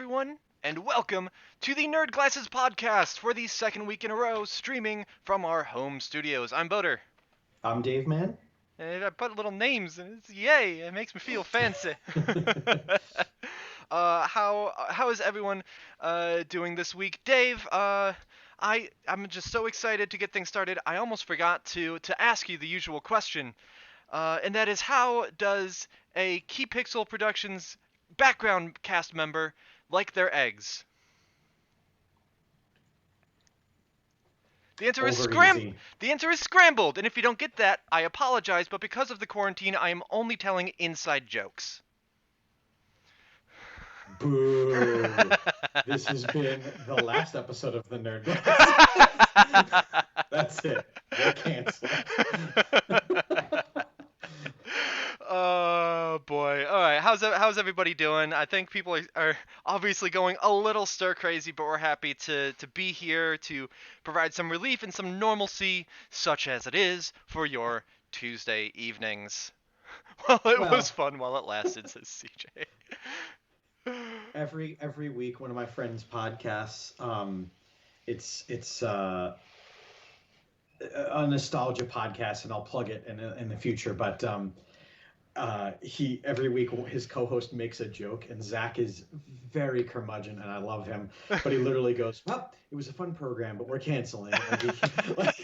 everyone, and welcome to the Nerd Glasses podcast for the second week in a row, streaming from our home studios. I'm Boater, I'm Dave Man. and I put little names, and it's yay! It makes me feel fancy. How is everyone doing this week, Dave? I'm just so excited to get things started. I almost forgot to ask you the usual question, and that is, how does a Key Pixel Productions background cast member like their eggs? The answer is Over easy. The answer is scrambled, and if you don't get that, I apologize, but because of the quarantine, I am only telling inside jokes. Boo. This has been the last episode of the Nerd Glasses. That's it. We're canceled. Oh boy! All right, how's everybody doing? I think people are obviously going a little stir crazy, but we're happy to be here to provide some relief and some normalcy, such as it is for your Tuesday evenings. Well, it was Well, fun while it lasted, says CJ. every week, one of my friends' podcasts. It's a nostalgia podcast, and I'll plug it in the future. But he every week his co-host makes a joke, and Zach is very curmudgeon, and I love him. But he literally goes, "Well, it was a fun program, but we're canceling." Like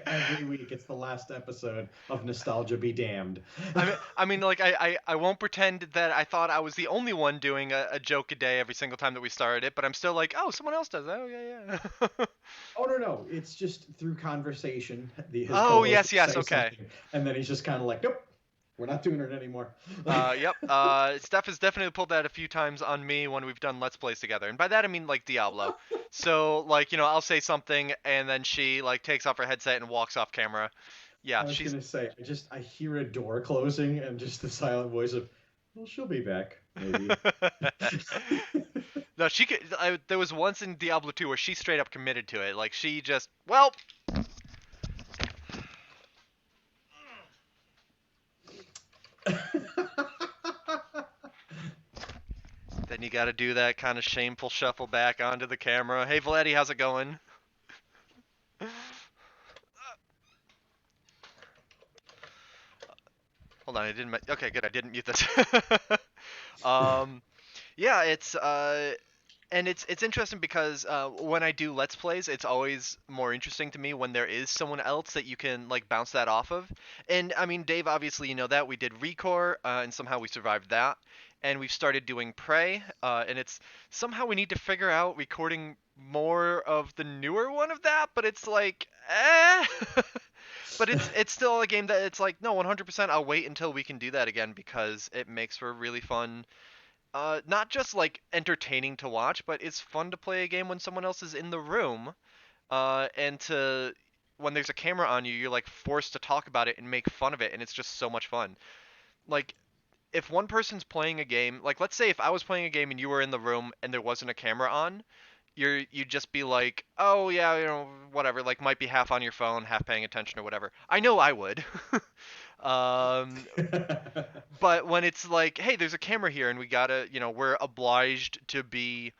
every week, it's the last episode of Nostalgia Be Damned. Like I won't pretend that I thought I was the only one doing a joke a day every single time that we started it, but I'm still like, oh, someone else does that. Oh yeah. Oh no, it's just through conversation. His Oh co-host yes, will yes, say okay. something, and then he's just kind of like, "Nope, we're not doing it anymore." Yep. Steph has definitely pulled that a few times on me when we've done Let's Plays together, and by that I mean like Diablo. So like I'll say something and then she like takes off her headset and walks off camera. Yeah, I was she's gonna say, I hear a door closing and just the silent voice of, "Well, she'll be back, maybe." no, she could. There was once in Diablo 2 where she straight up committed to it. Like she just, well, then you got to do that kind of shameful shuffle back onto the camera. Hey, Vladdy, how's it going? Hold on, I didn't. Okay, good. I didn't mute this. um, yeah, it's interesting because when I do Let's Plays, it's always more interesting to me when there is someone else that you can like bounce that off of. And I mean, Dave, obviously you know that we did Recore, and somehow we survived that. And we've started doing Prey, and it's somehow we need to figure out recording more of the newer one of that, but it's like, eh. But it's still a game that it's like, no, 100% I'll wait until we can do that again because it makes for a really fun, not just like entertaining to watch, but it's fun to play a game when someone else is in the room, and to when there's a camera on you, you're like forced to talk about it and make fun of it, and it's just so much fun. Like if one person's playing a game, like let's say if I was playing a game and you were in the room and there wasn't a camera on, you'd just be like, oh yeah, whatever, like might be half on your phone, half paying attention or whatever. I know I would. um, but when it's like, hey, there's a camera here and we gotta, we're obliged to be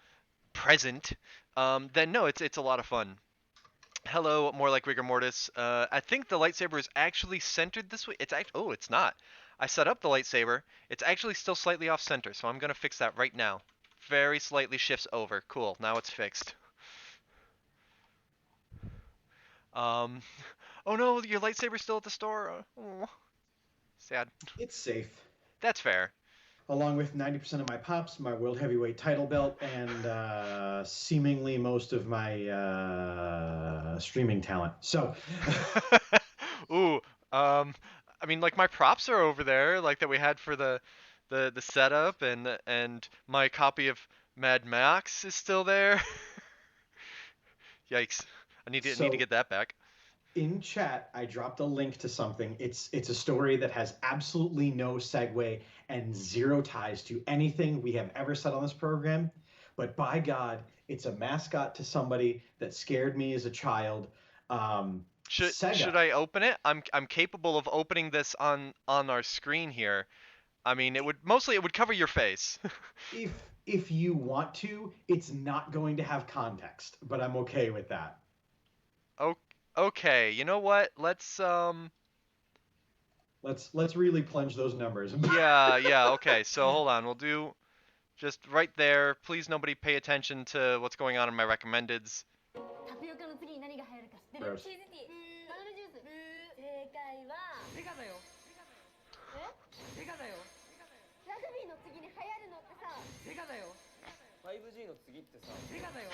present, then no, it's a lot of fun. Hello, more like rigor mortis. I think the lightsaber is actually centered this way. Oh, it's not. I set up the lightsaber. It's actually still slightly off center, so I'm gonna fix that right now. Very slightly shifts over. Cool. Now it's fixed. Um, oh no, your lightsaber's still at the store. Oh, sad. It's safe. That's fair. Along with 90% of my pops, my world heavyweight title belt, and seemingly most of my streaming talent. So, Ooh, um, I mean, like my props are over there, like that we had for the setup, and my copy of Mad Max is still there. Yikes! I need to so get that back. in chat, I dropped a link to something. It's a story that has absolutely no segue and zero ties to anything we have ever said on this program. But by God, it's a mascot to somebody that scared me as a child. Should Sega. I open it? I'm capable of opening this on our screen here. I mean, it would cover your face. If if you want to, it's not going to have context, but I'm okay with that. Okay, you know what? Let's really plunge those numbers. Yeah, okay. So hold on. We'll do just right there. Please nobody pay attention to what's going on in my recommendeds. タピオカの次に何が入るか知ってる？ Gross. チーズティー、バナナジュース。正解はセガだよ。え？セガだよ。ラグビーの次に流行るのってさ、セガだよ。5G の次ってさ、セガだよ。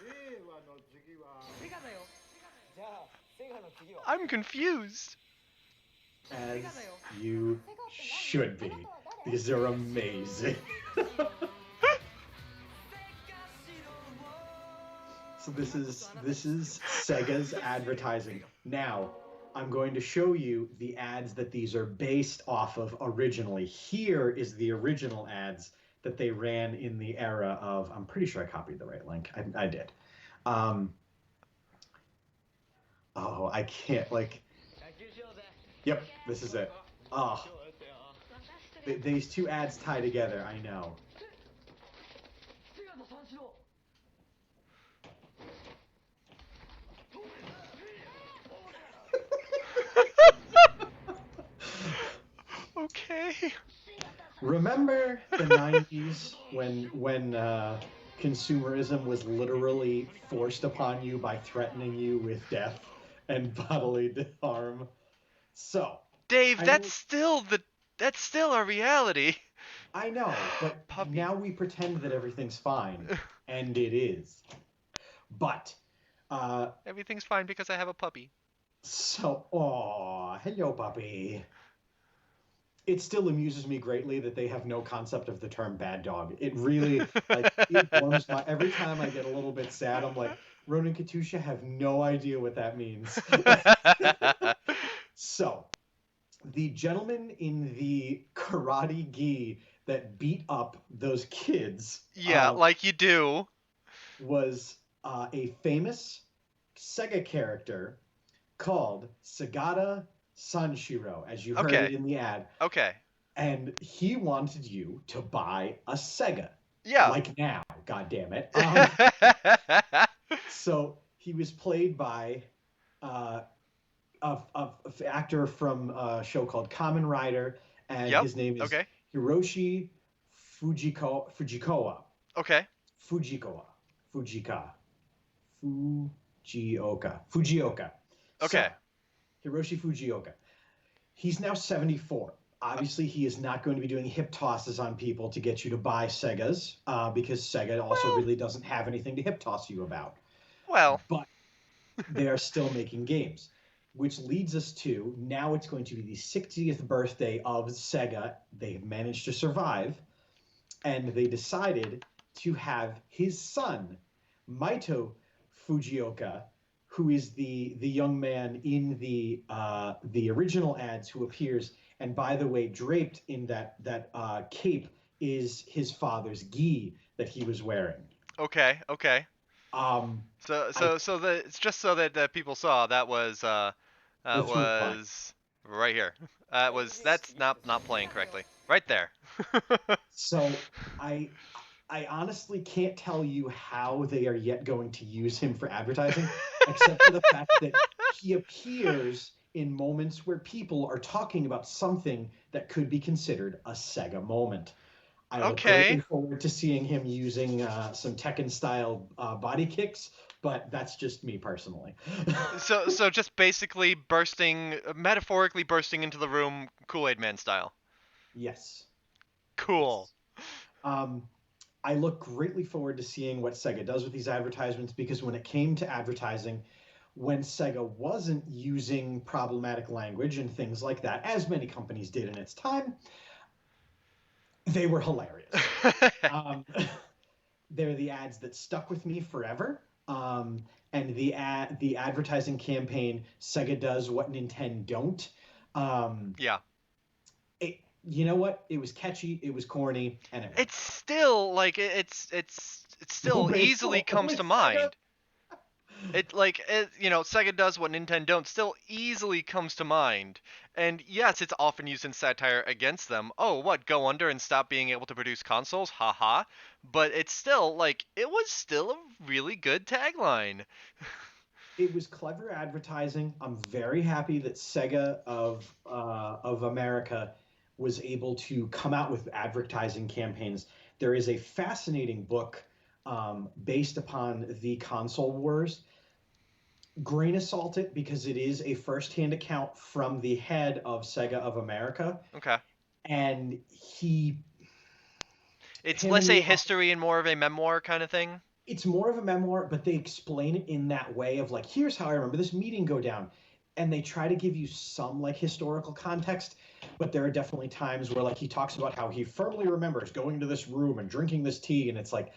令和の次はセガだよ。じゃあセガの次は I'm confused. As you should be, these are amazing. So this is Sega's advertising. Now, I'm going to show you the ads that these are based off of originally. Here is the original ads that they ran in the era of. I'm pretty sure I copied the right link. I did. Oh, I can't like. Yep, this is it. Oh, these two ads tie together. I know. Okay. Remember the 90s when consumerism was literally forced upon you by threatening you with death and bodily harm? So, Dave, I that's know, still a reality. I know, but Puppy. now we pretend that everything's fine, and it is. But Everything's fine because I have a puppy. hello, puppy. It still amuses me greatly that they have no concept of the term bad dog. It really, like, it warms my, every time I get a little bit sad, I'm like, Ronan Katusha have no idea what that means. So, the gentleman in the karate gi that beat up those kids Yeah, like you do. was a famous Sega character called Sagata Sanshiro, as you heard Okay. it in the ad. Okay. And he wanted you to buy a Sega. Yeah. Like now, god damn it. So he was played by a actor from a show called Kamen Rider, and Yep. his name is Okay. Hiroshi Fujikowa. Okay. Fujikoka. Okay. So, Hiroshi Fujioka. He's now 74. Obviously, he is not going to be doing hip tosses on people to get you to buy Segas, because Sega also really doesn't have anything to hip toss you about. Well. But they are still making games, which leads us to now it's going to be the 60th birthday of Sega. They have managed to survive, and they decided to have his son, Maito Fujioka, who is the young man in the original ads who appears, and by the way, draped in that cape is his father's gi that he was wearing. Okay. Um, So I it's just so that people saw that was the through line. right here. That's not playing correctly. Right there. So I honestly can't tell you how they are yet going to use him for advertising, except for the fact that he appears in moments where people are talking about something that could be considered a Sega moment. I look greatly forward to seeing him using some Tekken-style body kicks, but that's just me personally. So just basically metaphorically bursting into the room, Kool-Aid Man style. Yes. Cool. I look greatly forward to seeing what Sega does with these advertisements, because when it came to advertising, when Sega wasn't using problematic language and things like that, as many companies did in its time, they were hilarious. They're the ads that stuck with me forever. And the advertising campaign, Sega does what Nintendo don't. Yeah. You know what? It was catchy. It was corny, and it It's still like it's still easily comes to mind. Sega does what Nintendo don't still easily comes to mind. And yes, it's often used in satire against them. Oh, what, go under and stop being able to produce consoles? Haha. But it's still, it was still a really good tagline. It was clever advertising. I'm very happy that Sega of America was able to come out with advertising campaigns. There is a fascinating book based upon the console wars. Grain of salt it because it is a first-hand account from the head of Sega of America, Okay. and he, It's him less and a the history and more of a memoir kind of thing. it's more of a memoir, but they explain it in that way of like, here's how I remember this meeting go down. And they try to give you some like historical context, but there are definitely times where like he talks about how he firmly remembers going to this room and drinking this tea, and it's like,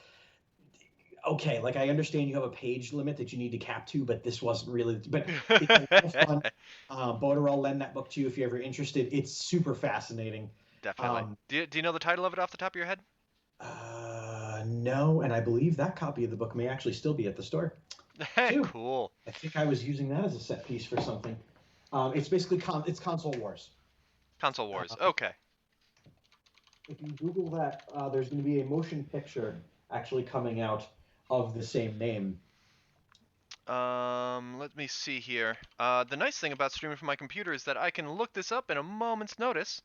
okay, like I understand you have a page limit that you need to cap to, but this wasn't really. But it's a lot of fun. Boder, I'll lend that book to you if you're ever interested. It's super fascinating. Definitely. Um, Do you know the title of it off the top of your head? no, and I believe that copy of the book may actually still be at the store too. Cool. I think I was using that as a set piece for something. It's basically it's console wars. Console Wars. Uh, Okay. if you Google that, there's going to be a motion picture actually coming out of the same name. Let me see here. The nice thing about streaming from my computer is that I can look this up in a moment's notice.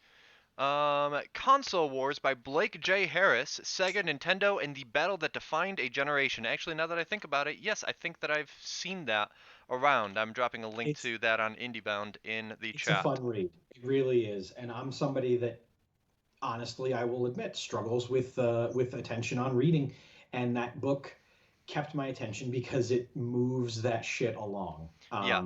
Console Wars by Blake J. Harris, Sega, Nintendo, and the Battle That Defined a Generation. Actually, now that I think about it, yes, I think that I've seen that around. I'm dropping a link It's to that on IndieBound in the it's a chat. fun read. It really is, and I'm somebody that honestly, I will admit, struggles with attention on reading, and that book kept my attention because it moves that shit along. Yeah.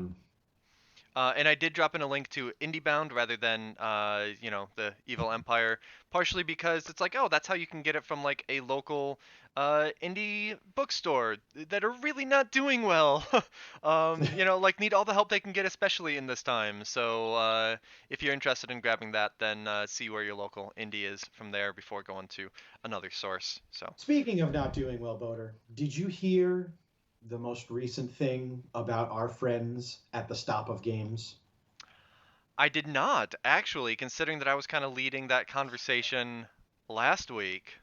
And I did drop in a link to IndieBound rather than, the Evil Empire, partially because it's like, oh, that's how you can get it from like a local indie bookstore that are really not doing well. Need all the help they can get, especially in this time. So if you're interested in grabbing that, then see where your local indie is from there before going to another source. So Speaking of not doing well, Boder, did you hear the most recent thing about our friends at the Stop of Games? I did not actually, considering that I was kind of leading that conversation last week.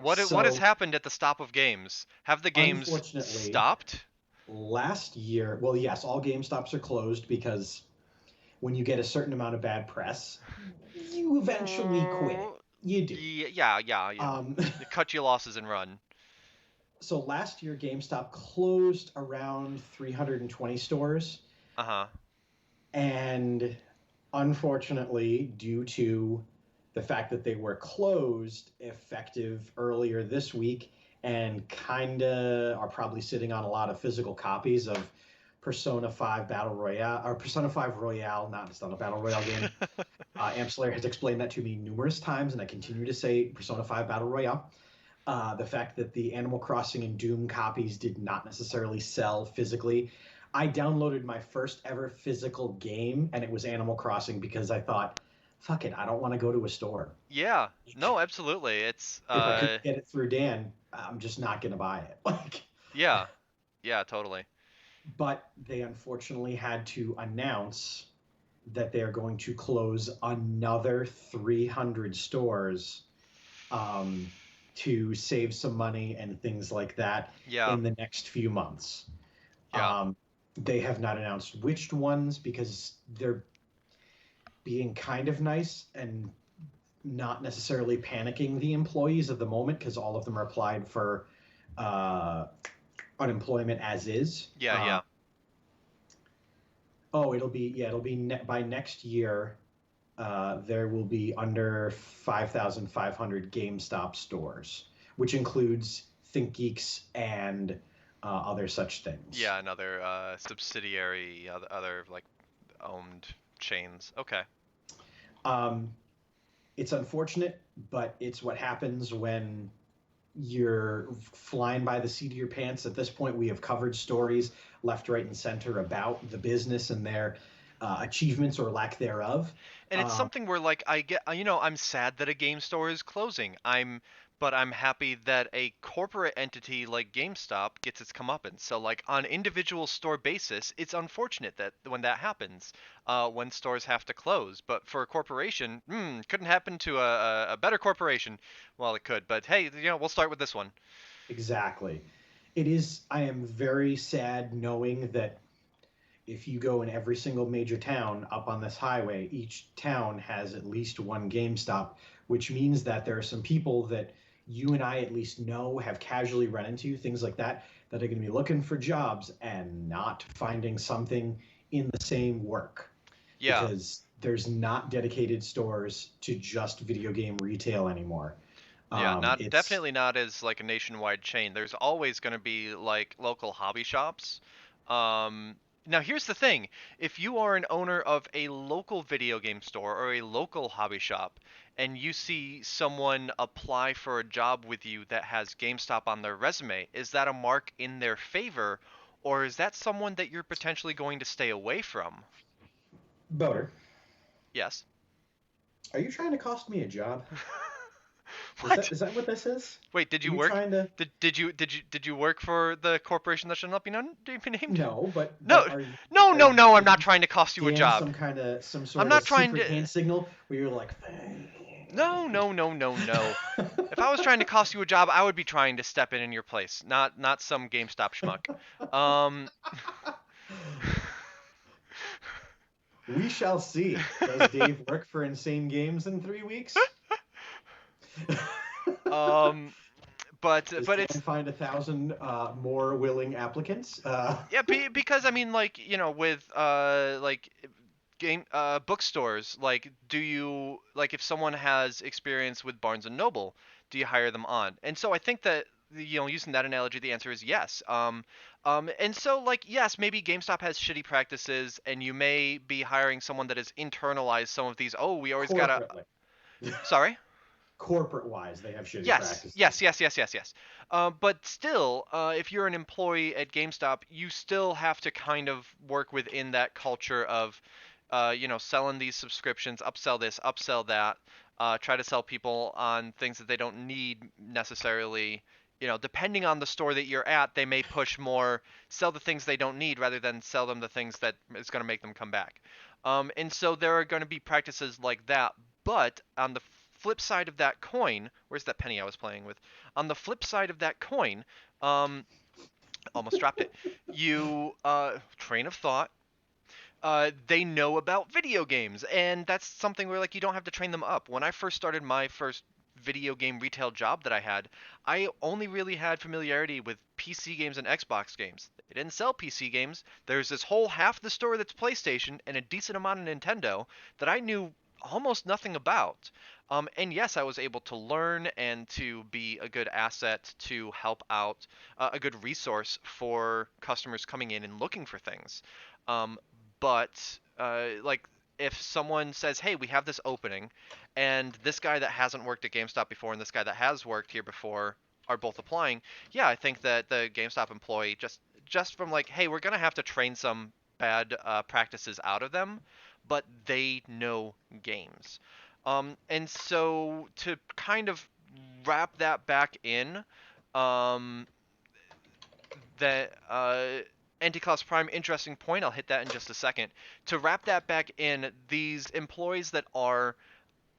What has So, happened at the stop of games? Have the games unfortunately, stopped? last year, well, yes, all GameStops are closed because when you get a certain amount of bad press, you eventually quit it. You do. Yeah. Um, You cut your losses and run. so last year, GameStop closed around 320 stores, Uh-huh. and unfortunately, due to the fact that they were closed effective earlier this week and kinda are probably sitting on a lot of physical copies of Persona 5 Battle Royale, or Persona 5 Royale, not it's not a Battle Royale game. Amslayer has explained that to me numerous times, and I continue to say Persona 5 Battle Royale. The fact that the Animal Crossing and Doom copies did not necessarily sell physically. I downloaded my first ever physical game, and it was Animal Crossing because I thought, fuck it, I don't want to go to a store. Yeah. No, absolutely. It's If I couldn't get it through Dan, I'm just not going to buy it. Like, yeah. Yeah, totally. but they unfortunately had to announce that they are going to close another 300 stores um, to save some money and things like that Yeah. in the next few months. Yeah. They have not announced which ones because they're being kind of nice and not necessarily panicking the employees at the moment because all of them are applied for unemployment as is. Yeah. By next year. There will be under 5,500 GameStop stores, which includes ThinkGeeks and other such things. Yeah, another subsidiary other like owned chains. Okay. Um, it's unfortunate, but it's what happens when you're flying by the seat of your pants. At this point, we have covered stories left, right, and center about the business and their achievements or lack thereof. And it's Um, something where like I get I'm sad that a game store is closing. I'm but I'm happy that a corporate entity like GameStop gets its comeuppance. So, like on individual store basis, it's unfortunate that when that happens, when stores have to close. But for a corporation, couldn't happen to a better corporation. Well, it could, but hey, we'll start with this one. Exactly. It is. I am very sad knowing that if you go in every single major town up on this highway, each town has at least one GameStop, which means that there are some people that you and I at least know have casually run into, things like that are going to be looking for jobs and not finding something in the same work Yeah, because there's not dedicated stores to just video game retail anymore. yeah, not It's definitely not as like a nationwide chain. There's always going to be like local hobby shops. Um, Now here's the thing. If you are an owner of a local video game store or a local hobby shop and you see someone apply for a job with you that has GameStop on their resume, is that a mark in their favor or is that someone that you're potentially going to stay away from? Boater. Yes. Are you trying to cost me a job? What? Is that what this is? Wait, did Are you you work? trying to? Did you work for the corporation that should not be known be named? No, No, but are you no, are no, you no. I'm not giving trying to cost you a Dan job. some I'm sort of not trying secret to. hand signal where you're like, thank No, you? no, no, no, no. If I was trying to cost you a job, I would be trying to step in your place, not some GameStop schmuck. Um, We shall see. Does Dave work for Insane Games in 3 weeks? um, Does but Dan it's find 1,000 more willing applicants? yeah, because I mean, like with like game bookstores, like do you like if someone has experience with Barnes and Noble, do you hire them on? And so I think that using that analogy, the answer is yes. And so like yes, maybe GameStop has shitty practices, and you may be hiring someone that has internalized some of these. Oh, we always gotta. Corporately. Sorry. Corporate wise, they have shitty Yes, practices. yes, yes, yes, yes, yes. But still, if you're an employee at GameStop, you still have to kind of work within that culture of, selling these subscriptions, upsell this, upsell that, try to sell people on things that they don't need necessarily. Depending on the store that you're at, they may push more, sell the things they don't need rather than sell them the things that is going to make them come back. And so there are going to be practices like that. But on the flip side of that coin, where's that penny I was playing with? On the flip side of that coin, um, almost dropped it. You train of thought. They know about video games, and that's something where like you don't have to train them up. When I first started my first video game retail job that I had, I only really had familiarity with PC games and Xbox games. They didn't sell PC games. There's this whole half the store that's PlayStation and a decent amount of Nintendo that I knew almost nothing about. And yes, I was able to learn and to be a good asset to help out, a good resource for customers coming in and looking for things. Um, but like if someone says, "Hey, we have this opening," and this guy that hasn't worked at GameStop before and this guy that has worked here before are both applying, yeah, I think that the GameStop employee just from like, "Hey, we're gonna have to train some bad practices out of them," but they know games. And so to kind of wrap that back in, um, that Anti-Class Prime, interesting point. I'll hit that in just a second. To wrap that back in, these employees that are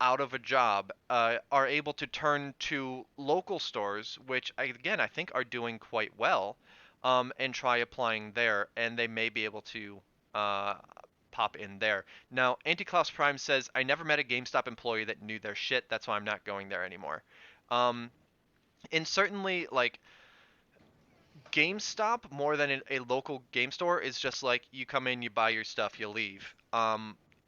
out of a job are able to turn to local stores, which again I think are doing quite well, and try applying there, and they may be able to uh, pop in there. Now, Anti-Class Prime says, "I never met a GameStop employee that knew their shit. That's why I'm not going there anymore." Um, and certainly, like GameStop more than a local game store is just like you come in, you buy your stuff, you leave.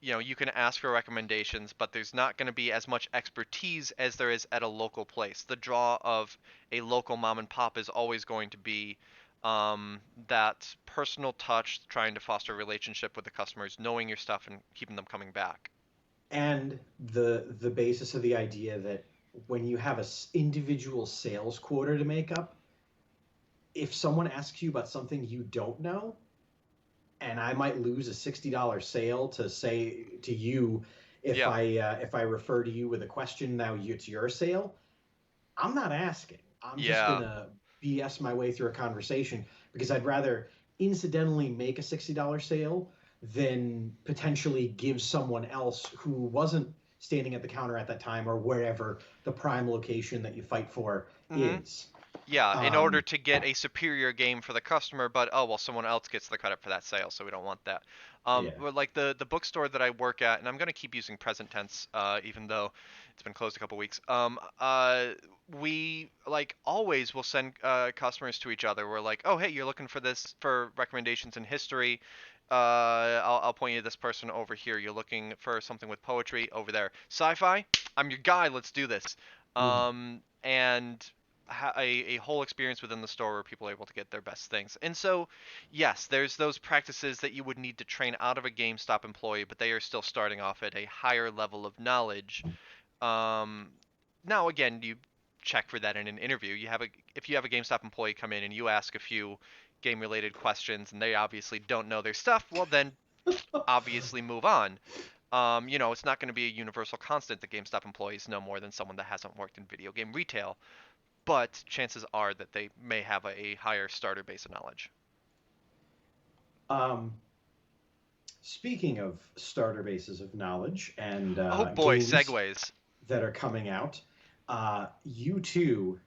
You can ask for recommendations, but there's not going to be as much expertise as there is at a local place. The draw of a local mom and pop is always going to be that personal touch, trying to foster a relationship with the customers, knowing your stuff and keeping them coming back. And the basis of the idea that when you have a individual sales quota to make up, if someone asks you about something you don't know, and I might lose a $60 sale to say to you Yeah. if I refer to you with a question, now it's your sale. I'm not asking. I'm just Yeah. gonna BS my way through a conversation because I'd rather incidentally make a $60 sale than potentially give someone else who wasn't standing at the counter at that time or wherever the prime location that you fight for Hmm. is. Yeah, in order Um, to get a superior game for the customer, but oh well, someone else gets the credit for that sale, so we don't want that. yeah. But like the bookstore that I work at, and I'm gonna keep using present tense, even though it's been closed a couple weeks. We like always will send customers to each other. We're like, oh hey, you're looking for this for recommendations in history. I'll point you to this person over here. You're looking for something with poetry over there. Sci-fi, I'm your guy. Let's do this. Mhm. And a whole experience within the store where people are able to get their best things. And so, yes, there's those practices that you would need to train out of a GameStop employee, but they are still starting off at a higher level of knowledge. Um, Now, again, you check for that in an interview. If you have a GameStop employee come in and you ask a few game-related questions and they obviously don't know their stuff, well, then obviously move on. It's not going to be a universal constant that GameStop employees know more than someone that hasn't worked in video game retail, but chances are that they may have a higher starter base of knowledge. Um, Speaking of starter bases of knowledge and Oh boy, games segues. that are coming out, you two,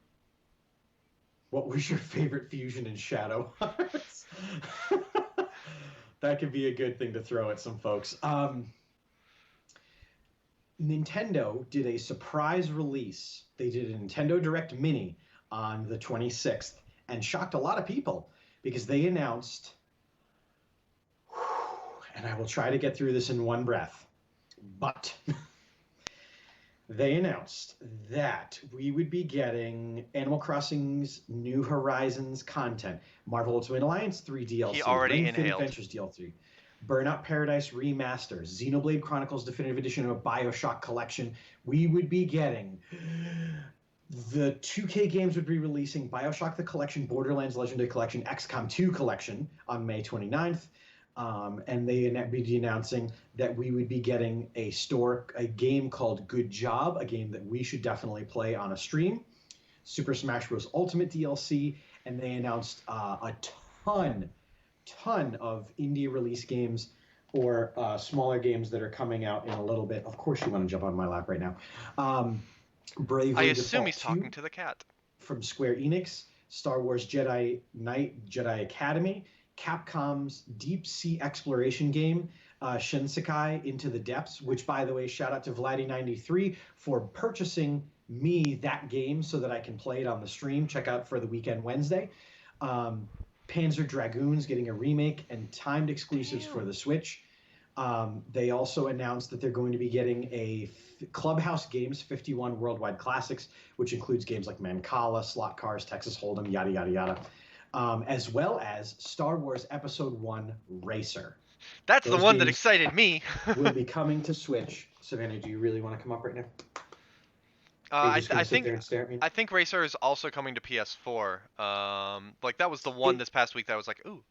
what was your favorite fusion in Shadow Hearts? That could be a good thing to throw at some folks. Nintendo did a surprise release. They did a Nintendo Direct Mini on the 26th and shocked a lot of people because they announced, and I will try to get through this in one breath, but they announced that we would be getting Animal Crossing's New Horizons content, Marvel Ultimate Alliance 3 He DLC, already Ring Fit inhaled. Adventures DLC, Burnout Paradise Remaster, Xenoblade Chronicles Definitive Edition of a Bioshock Collection. We would be getting the 2K games would be releasing Bioshock the Collection, Borderlands Legendary Collection, XCOM 2 Collection on May 29th. And they would be announcing that we would be getting a game called Good Job, a game that we should definitely play on a stream, Super Smash Bros. Ultimate DLC, and they announced a ton of indie release games or smaller games that are coming out in a little bit. Of course, you want to jump on my lap right now. I Bravely assume Default he's talking 2 to the cat. from Square Enix, Star Wars Jedi Knight, Jedi Academy, Capcom's deep sea exploration game, Shinsekai Into the Depths, which, by the way, shout out to Vladdy93 for purchasing me that game so that I can play it on the stream. Check out for the weekend Wednesday. Panzer Dragoons getting a remake and timed exclusives for the Switch. They also announced that they're going to be getting a Clubhouse Games 51 Worldwide Classics, which includes games like Mancala, Slot Cars, Texas Hold'em, yada, yada, yada, as well as Star Wars Episode 1 Racer. That's the Those one that games excited me. will be coming to Switch. Savannah, do you really want to come up right now? Are you I, just th- going I to sit think there and stare at me? I think Racer is also coming to PS4. Like that was the one It, this past week that I was like, ooh,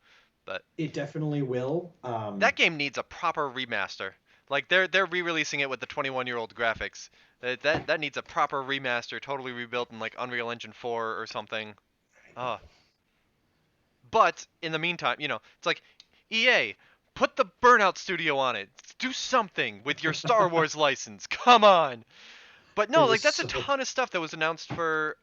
but it definitely will. that game needs a proper remaster. Like they're re-releasing it with the 21-year-old graphics. That needs a proper remaster, totally rebuilt in like Unreal Engine 4 or something. Ah. But in the meantime, it's like EA, put the Burnout Studio on it. Do something with your Star Wars license. Come on. But It no, like was that's a so. ton of stuff that was announced for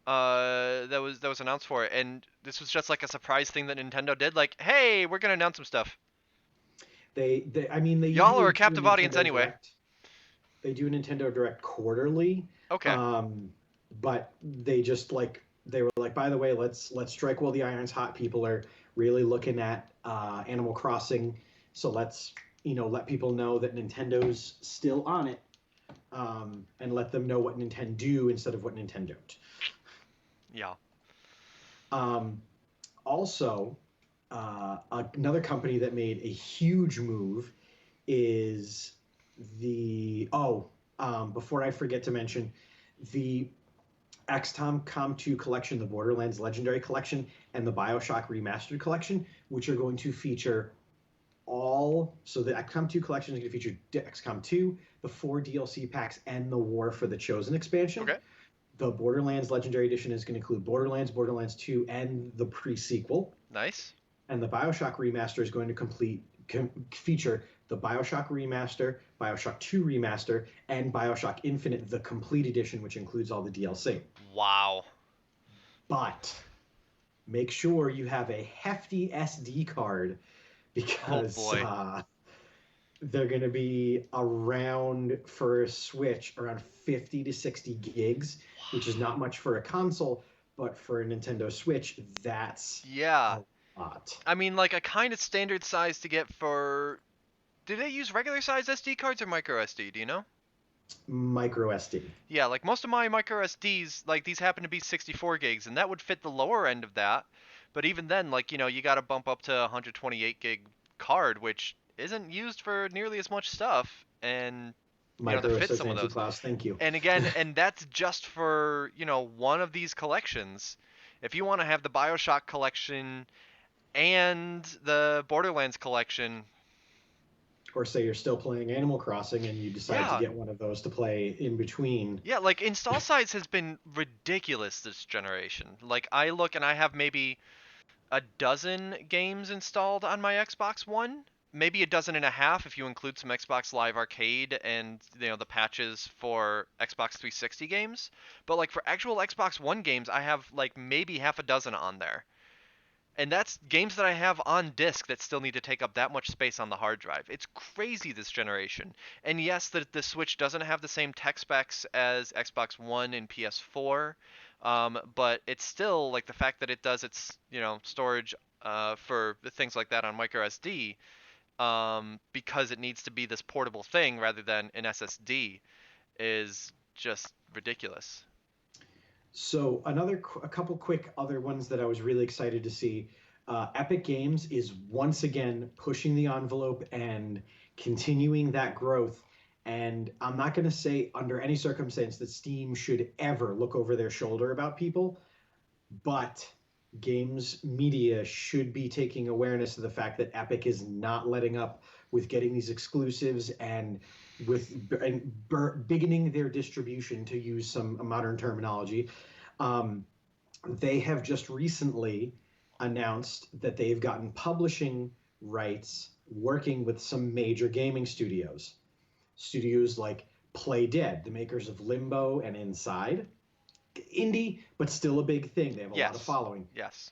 that was announced for it, and this was just like a surprise thing that Nintendo did. Like, hey, we're gonna announce some stuff. I mean, they Y'all are usually a do a captive audience Nintendo anyway. Direct. They do a Nintendo Direct quarterly, Okay. but they were like, by the way, let's strike while the iron's hot. People are really looking at Animal Crossing, so let's let people know that Nintendo's still on it, and let them know what Nintendo do instead of what Nintendo don't. Yeah. Also, another company that made a huge move is before I forget to mention, the XCOM 2 collection, the Borderlands Legendary Collection, and the Bioshock Remastered Collection, which are going to feature so the XCOM 2 collection is going to feature XCOM 2, the 4 DLC packs, and the War for the Chosen expansion. Okay. The Borderlands Legendary Edition is going to include Borderlands, Borderlands 2, and the pre-sequel. Nice. And the BioShock Remaster is going to feature the BioShock Remaster, BioShock 2 Remaster, and BioShock Infinite, the complete edition, which includes all the DLC. Wow. But make sure you have a hefty SD card because they're going to be around for a Switch around 50 to 60 gigs, which is not much for a console, but for a Nintendo Switch, that's yeah. a lot. I mean, like a kind of standard size to get for. Do they use regular size SD cards or micro SD? Do you know? Micro SD. Yeah, like most of my micro SDs, like these happen to be 64 gigs, and that would fit the lower end of that. But even then, like, you know, you got to bump up to 128 gig card, which isn't used for nearly as much stuff, and you know, to Micro fit says some of Nancy those. Klaus, thank you. And again, and that's just for, you know, one of these collections. If you want to have the BioShock collection and the Borderlands collection, Or say you're still playing Animal Crossing and you decide to yeah, get one of those to play in between. yeah, like install size has been ridiculous this generation. Like I look and I have maybe a dozen games installed on my Xbox One, maybe a dozen and a half if you include some Xbox Live Arcade and you know the patches for Xbox 360 games. But like for actual Xbox One games, I have like maybe half a dozen on there. And that's games that I have on disc that still need to take up that much space on the hard drive. It's crazy this generation. And yes, the Switch doesn't have the same tech specs as Xbox One and PS4, but it's still like the fact that it does its storage for things like that on micro SD, because it needs to be this portable thing rather than an SSD, is just ridiculous. So a couple quick other ones that I was really excited to see. Epic Games is once again pushing the envelope and continuing that growth. And I'm not going to say under any circumstance that Steam should ever look over their shoulder about people, but games media should be taking awareness of the fact that Epic is not letting up with getting these exclusives and beginning their distribution, to use some modern terminology. They have just recently announced that they've gotten publishing rights working with some major gaming studios. Studios like Play Dead, the makers of Limbo and Inside. Indie, but still a big thing. They have a lot of following. Yes.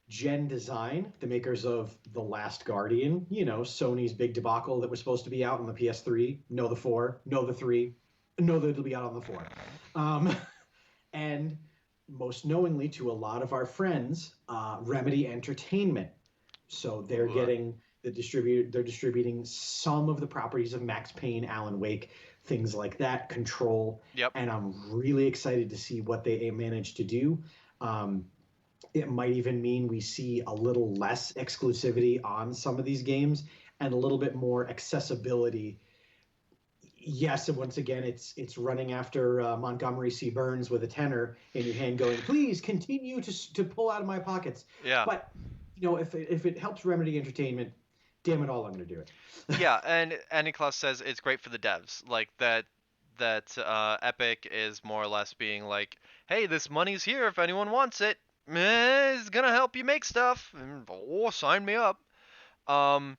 Gen Design, the makers of The Last Guardian, Sony's big debacle that was supposed to be out on the PS3. No, the 4. No, the 3. No, that it'll be out on the 4. And most knowingly to a lot of our friends, Remedy Entertainment. So they're getting they're distributing some of the properties of Max Payne, Alan Wake, things like that, Control. Yep. And I'm really excited to see what they manage to do. It might even mean we see a little less exclusivity on some of these games and a little bit more accessibility. Yes, and once again, it's running after Montgomery C. Burns with a tenor in your hand, going, "Please continue to pull out of my pockets." Yeah. But if it helps Remedy Entertainment, damn it all, I'm going to do it. Yeah, and Niklaus says it's great for the devs, like that Epic is more or less being like, hey, this money's here if anyone wants it. It's gonna help you make stuff. Oh, sign me up. Um,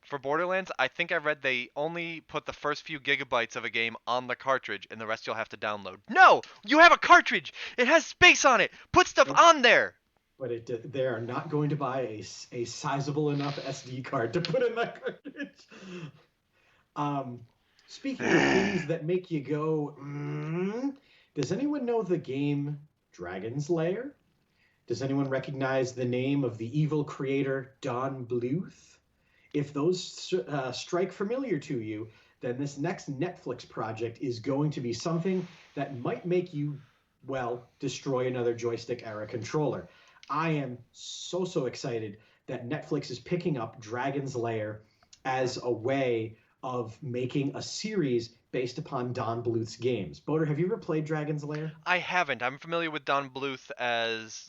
for Borderlands, I think I read they only put the first few gigabytes of a game on the cartridge, and the rest you'll have to download. No, you have a cartridge. It has space on it. Put stuff on there. But they are not going to buy a sizable enough SD card to put in that cartridge. Speaking of things that make you go, does anyone know the game Dragon's Lair? Does anyone recognize the name of the evil creator Don Bluth? If those strike familiar to you, then this next Netflix project is going to be something that might make you, destroy another joystick-era controller. I am so excited that Netflix is picking up Dragon's Lair as a way of making a series based upon Don Bluth's games. Boder, have you ever played Dragon's Lair? I haven't. I'm familiar with Don Bluth as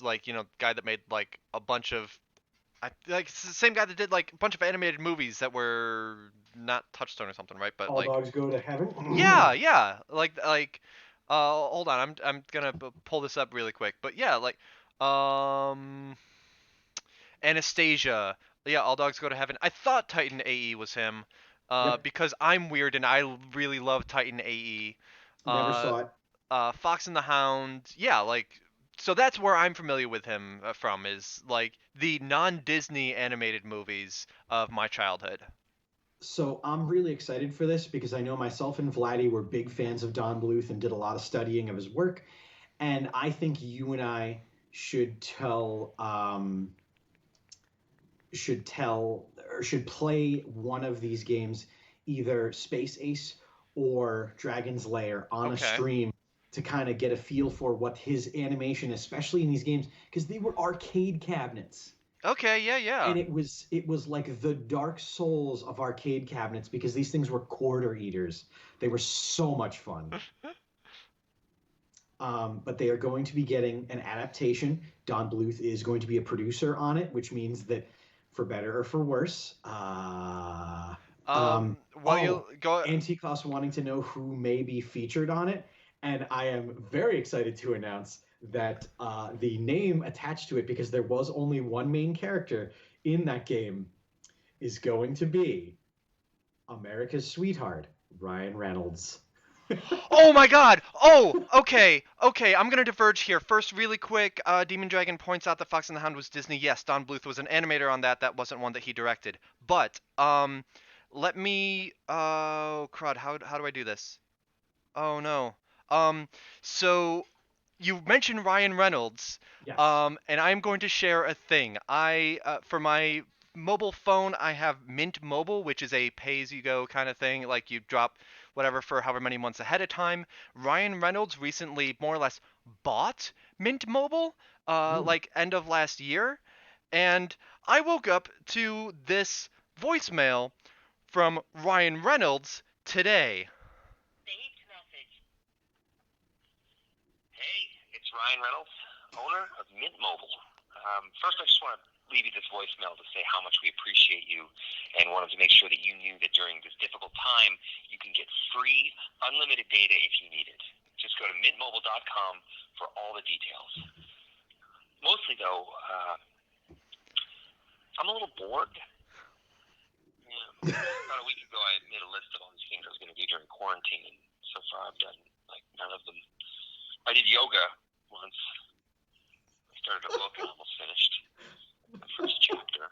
guy that made like a bunch of it's the same guy that did like a bunch of animated movies that were not Touchstone or something, right? But All Dogs Go to Heaven. yeah, like Hold on, I'm gonna pull this up really quick. But yeah, like, um, Anastasia. Yeah, All Dogs Go to Heaven. I thought Titan AE was him, Yep. because I'm weird and I really love Titan AE. Never Uh, saw it. Fox and the Hound. Yeah, like, so that's where I'm familiar with him from, is like the non-Disney animated movies of my childhood. So I'm really excited for this because I know myself and Vladdy were big fans of Don Bluth and did a lot of studying of his work. And I think you and I should tell or should play one of these games, either Space Ace or Dragon's Lair, on a Okay. stream to kind of get a feel for what his animation, especially in these games, because they were arcade cabinets. Okay. Yeah. Yeah. And it was like the Dark Souls of arcade cabinets because these things were quarter eaters. They were so much fun. But they are going to be getting an adaptation. Don Bluth is going to be a producer on it, which means that, for better or for worse, Well, you go. Anti-Claus wanting to know who may be featured on it, and I am very excited to announce that the name attached to it, because there was only one main character in that game, is going to be America's sweetheart, Ryan Reynolds. Oh my God! Oh, okay, okay. I'm gonna diverge here. First, really quick. Demon Dragon points out that Fox and the Hound was Disney. Yes, Don Bluth was an animator on that. That wasn't one that he directed. But let me. Oh crud! How do I do this? Oh no. Um, so you mentioned Ryan Reynolds, Yes. and I'm going to share a thing. For my mobile phone, I have Mint Mobile, which is a pay-as-you-go kind of thing. Like you drop whatever for however many months ahead of time. Ryan Reynolds recently more or less bought Mint Mobile, Ooh. like end of last year, and I woke up to this voicemail from Ryan Reynolds today. Saved message. Hey, it's Ryan Reynolds, owner of Mint Mobile. First, I just want to leave you this voicemail to say how much we appreciate you and wanted to make sure that you knew that during this difficult time, you can get free, unlimited data if you need it. Just go to mintmobile.com for all the details. Mostly, though, I'm a little bored. Yeah. About a week ago, I made a list of all these things I was going to do during quarantine, and so far I've done like none of them. I did yoga once. I started a book and almost finished the first chapter.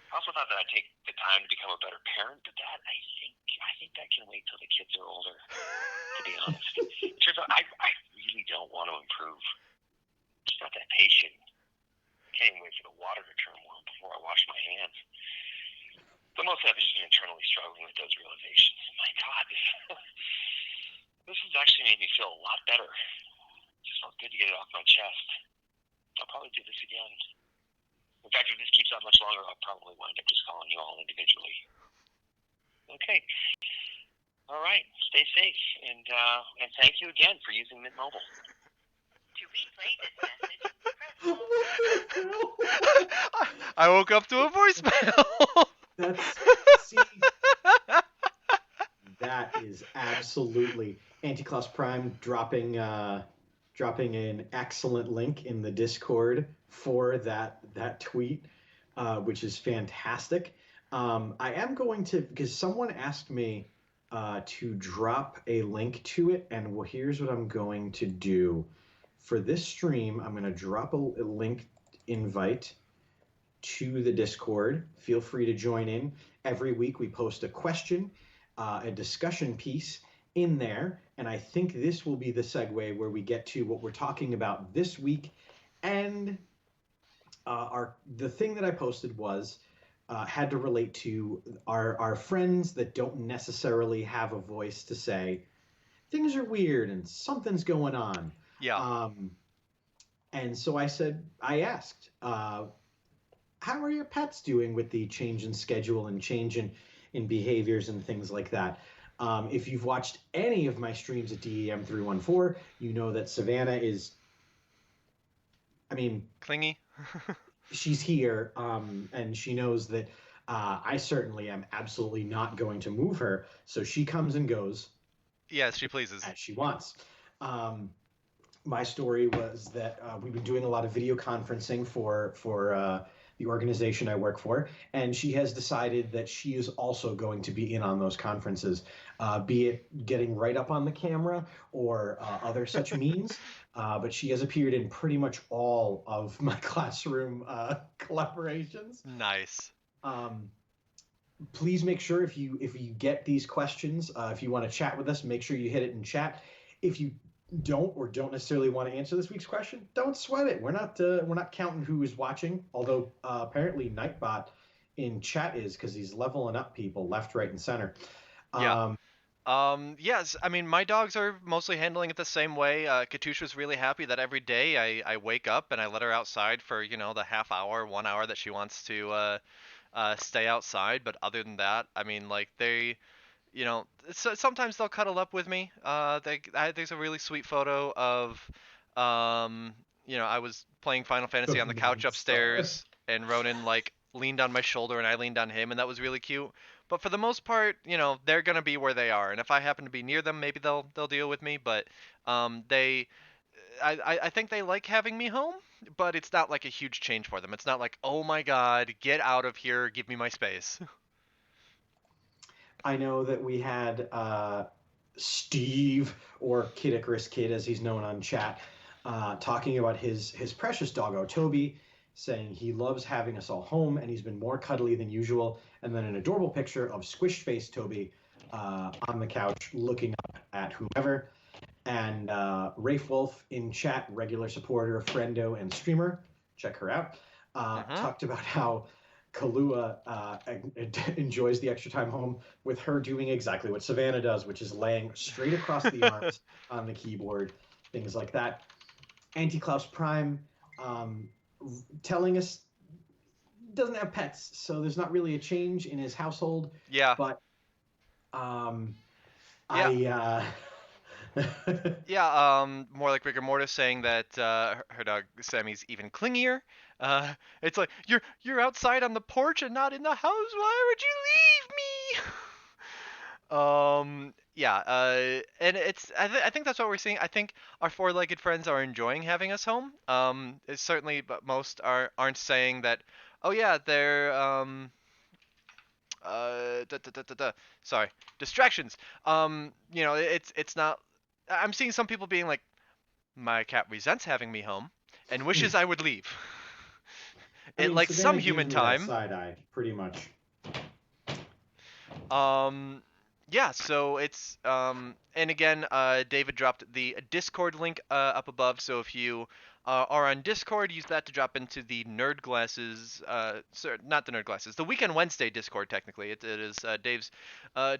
I also thought that I'd take the time to become a better parent, but that I think that can wait till the kids are older. To be honest, turns out I really don't want to improve. I'm just not that patient. Can't even wait for the water to turn warm before I wash my hands. But mostly I've just been internally struggling with those realizations. My God, this has actually made me feel a lot better. It just felt good to get it off my chest. I'll probably do this again. In fact, if this keeps on much longer, I'll probably wind up just calling you all individually. Okay. All right. Stay safe, and thank you again for using Mint Mobile. To replay this message, press I woke up to a voicemail. See, that is absolutely Anti-Claus Prime dropping an excellent link in the Discord for that tweet, which is fantastic. I am going to, because someone asked me to drop a link to it, and well, here's what I'm going to do for this stream. I'm going to drop a link invite to the Discord. Feel free to join in. Every week we post a question, a discussion piece in there, and I think this will be the segue where we get to what we're talking about this week. And the thing that I posted was had to relate to our friends that don't necessarily have a voice to say things are weird and something's going on. Yeah. And so I asked, how are your pets doing with the change in schedule and change in behaviors and things like that? If you've watched any of my streams at DEM314, you know that Savannah is, I mean, Clingy. she's here, and she knows that I certainly am absolutely not going to move her. So she comes and goes. Yes, she pleases. as she wants. Um, my story was that we've been doing a lot of video conferencing for the organization I work for, and she has decided that she is also going to be in on those conferences, be it getting right up on the camera or other such means. But she has appeared in pretty much all of my classroom collaborations. Nice. Um, please make sure if you get these questions, if you want to chat with us, make sure you hit it in chat. If you don't necessarily want to answer this week's question, don't sweat it. We're not counting who is watching. Although apparently Nightbot in chat is, because he's leveling up people left, right, and center. Yeah. Um, Yes, I mean, my dogs are mostly handling it the same way. Katusha's really happy that every day I wake up and I let her outside for, the half hour, 1 hour that she wants to stay outside. But other than that, I mean, like, sometimes they'll cuddle up with me. There's a really sweet photo of, um, I was playing Final Fantasy on the couch Star. upstairs, and Ronan like leaned on my shoulder and I leaned on him, and that was really cute. But for the most part, they're gonna be where they are, and if I happen to be near them, maybe they'll deal with me. But they, I think they like having me home, but it's not like a huge change for them. It's not like, oh my God, get out of here, give me my space. I know that we had Steve, or Kid Icarus Kid as he's known on chat, talking about his precious doggo Toby, saying he loves having us all home and he's been more cuddly than usual. And then an adorable picture of squish face Toby on the couch looking up at whomever. And Rafe Wolf in chat, regular supporter, friendo, and streamer, check her out, Hmm. talked about how Kalua enjoys the extra time home with her doing exactly what Savannah does, which is laying straight across the arms on the keyboard, things like that. Anti-Klaus Prime um, telling us doesn't have pets, so there's not really a change in his household. Yeah. But um, Yeah. I Yeah, more like rigor mortis saying that her dog Sammy's even clingier. It's like you're outside on the porch and not in the house. Why would you leave me? Yeah, and I think that's what we're seeing. I think our four-legged friends are enjoying having us home. It's certainly, but most aren't saying that. Oh yeah, they're da, da, da, da, da. Sorry, distractions. It's not. I'm seeing some people being like, my cat resents having me home and wishes I would leave. I It mean, likes some Savannah gives human me that time. side eye, pretty much. Um, yeah, so it's and again, David dropped the Discord link up above. So if you are on Discord, use that to drop into the Nerd Glasses. Sorry, not the Nerd Glasses, the Weekend Wednesday Discord. Technically, it is Dave's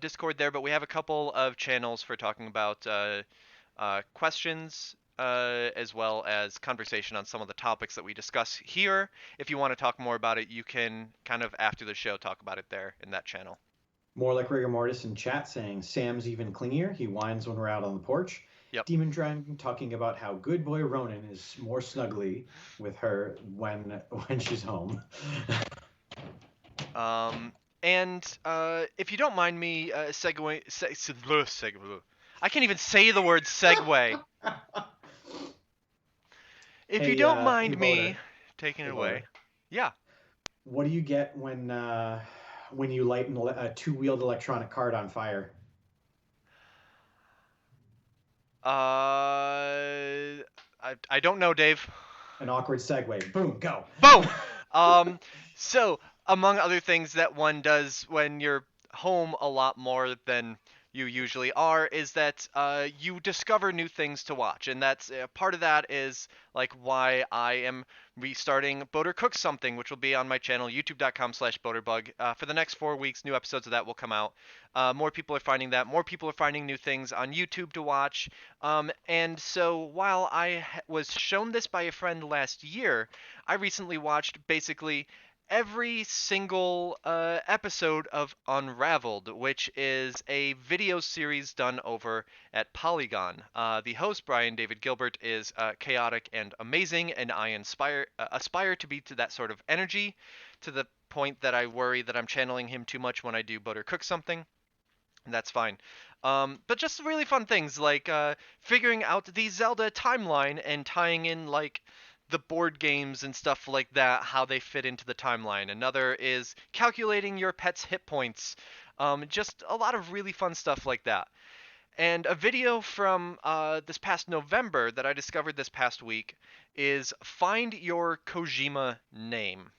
Discord there. But we have a couple of channels for talking about questions. As well as conversation on some of the topics that we discuss here. If you want to talk more about it, you can kind of after the show talk about it there in that channel. More like rigor mortis in chat saying Sam's even clingier. He whines when we're out on the porch. Yep. Demon Dragon talking about how good boy Ronan is more snuggly with her when she's home. Um, and if you don't mind me segue, I can't even say the word segue. If you don't Hey mind me voter, taking hey it voter. away, yeah. What do you get when you light a two-wheeled electronic cart on fire? I don't know, Dave. An awkward segue. Boom, go. Boom. Um, so among other things that one does when you're home a lot more than you usually are is that you discover new things to watch, and that's part of that is like why I am restarting Boater Cooks Something, which will be on my channel youtube.com/boaterbug for the next 4 weeks. New episodes of that will come out. More people are finding that. More people are finding new things on YouTube to watch. And so while I was shown this by a friend last year, I recently watched basically every single episode of Unraveled, which is a video series done over at Polygon. The host, Brian David Gilbert, is chaotic and amazing, and I aspire to be to that sort of energy, to the point that I worry that I'm channeling him too much when I do Butter Cook Something. That's fine. But just really fun things like figuring out the Zelda timeline and tying in like the board games and stuff like that, how they fit into the timeline. Another is calculating your pet's hit points. Just a lot of really fun stuff like that. And a video from this past November that I discovered this past week is Find Your Kojima Name.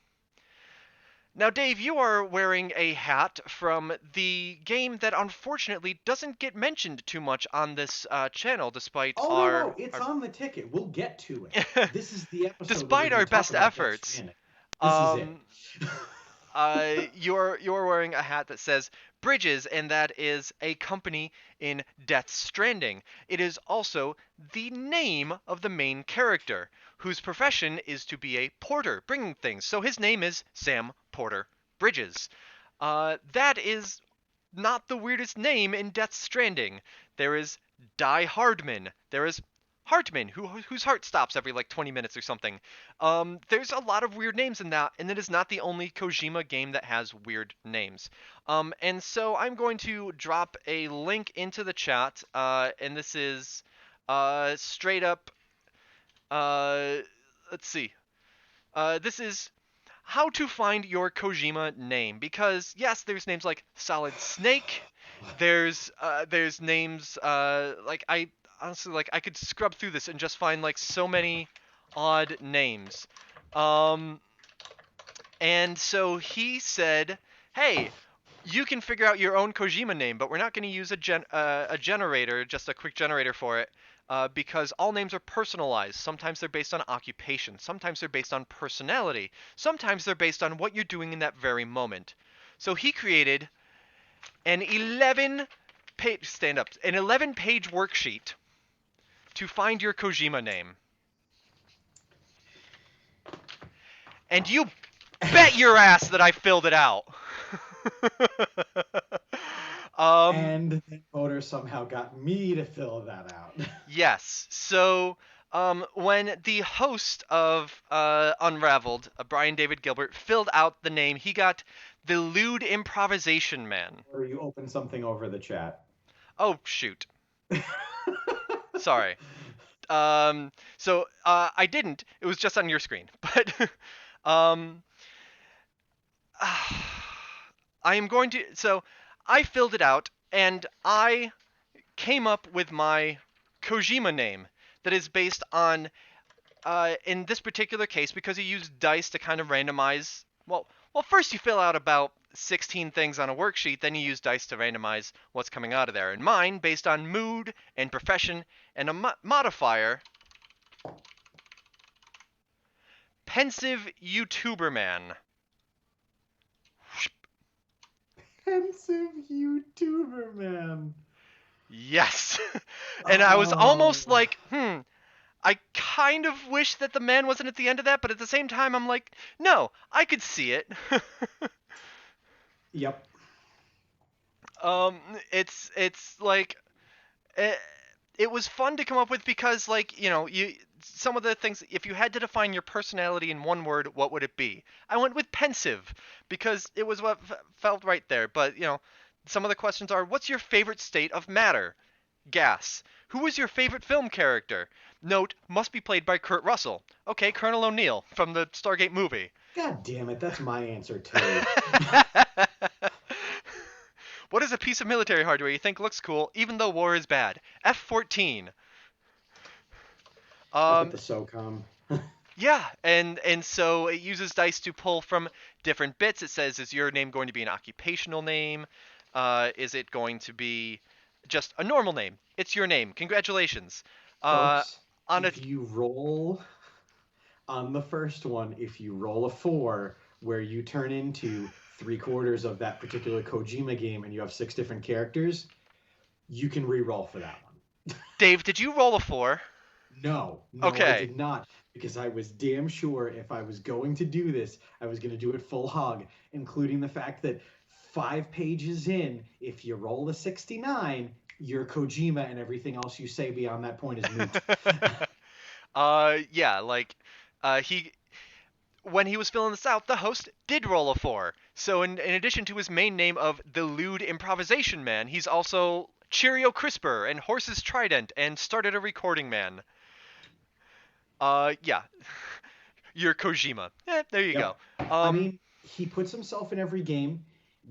Now, Dave, you are wearing a hat from the game that unfortunately doesn't get mentioned too much on this channel, despite Oh no, it's our on the ticket. We'll get to it. This is the episode where we're despite going our to talk best about Death efforts. Stranding. This is it. Um, you're wearing a hat that says Bridges, and that is a company in Death Stranding. It is also the name of the main character, whose profession is to be a porter, bringing things. So his name is Sam Porter Bridges. That is not the weirdest name in Death Stranding. There is Die Hardman. There is Hartman, whose heart stops every like 20 minutes or something. There's a lot of weird names in that, and it is not the only Kojima game that has weird names. And so I'm going to drop a link into the chat, and this is straight up. Uh, let's see. This is how to find your Kojima name, because yes, there's names like Solid Snake. There's names like I honestly like I could scrub through this and just find like so many odd names. Um, and so he said, "Hey, you can figure out your own Kojima name, but we're not going to use a generator, just a quick generator for it, because all names are personalized. Sometimes they're based on occupation. Sometimes they're based on personality. Sometimes they're based on what you're doing in that very moment." So he created an 11-page worksheet to find your Kojima name. And you bet your ass that I filled it out. And the voter somehow got me to fill that out. Yes. So when the host of Unraveled, Brian David Gilbert, filled out the name, he got the Lewd Improvisation Man. Or you open something over the chat. Oh, shoot. Sorry. So I didn't. It was just on your screen. But um, I am going to. So I filled it out, and I came up with my Kojima name that is based on, in this particular case, because you use dice to kind of randomize. Well, first you fill out about 16 things on a worksheet, then you use dice to randomize what's coming out of there. And mine, based on mood and profession and a modifier, pensive YouTuber man. Pensive YouTuber man. Yes. And I was almost like, I kind of wish that the man wasn't at the end of that, but at the same time, I'm like, no, I could see it. Yep. It's like it was fun to come up with because like you some of the things, if you had to define your personality in one word, what would it be? I went with pensive because it was what felt right there. But some of the questions are: what's your favorite state of matter? Gas. Who was your favorite film character? Note, must be played by Kurt Russell. Okay, Colonel O'Neill from the Stargate movie. God damn it, that's my answer too. What is a piece of military hardware you think looks cool, even though war is bad? F-14. Look at the SOCOM. Yeah, and so it uses dice to pull from different bits. It says, is your name going to be an occupational name? Is it going to be just a normal name? It's your name. Congratulations. Folks, On if you roll on the first one, if you roll a 4 where you turn into 3/4 of that particular Kojima game and you have 6 different characters, you can re-roll for that one. Dave, did you roll a 4? No, Okay. I did not, because I was damn sure if I was going to do this, I was going to do it full hog, including the fact that 5 pages in, if you roll a 69, you're Kojima, and everything else you say beyond that point is moot. Yeah, like he when he was filling this out, the host did roll a 4. So in addition to his main name of the Lewd Improvisation Man, he's also Cheerio Crisper and Horse's Trident and Started a Recording Man. Yeah. You're Kojima. There you Yep. go. I mean, he puts himself in every game.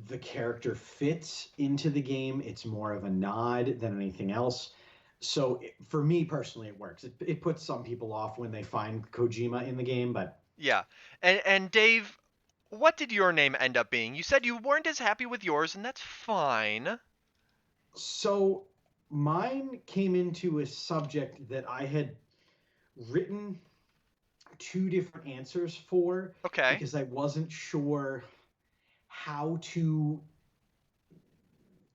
The character fits into the game. It's more of a nod than anything else. So for me personally, it works. It puts some people off when they find Kojima in the game, but Yeah. And Dave, what did your name end up being? You said you weren't as happy with yours, and that's fine. so mine came into a subject that I had written two different answers for Okay. because I wasn't sure how to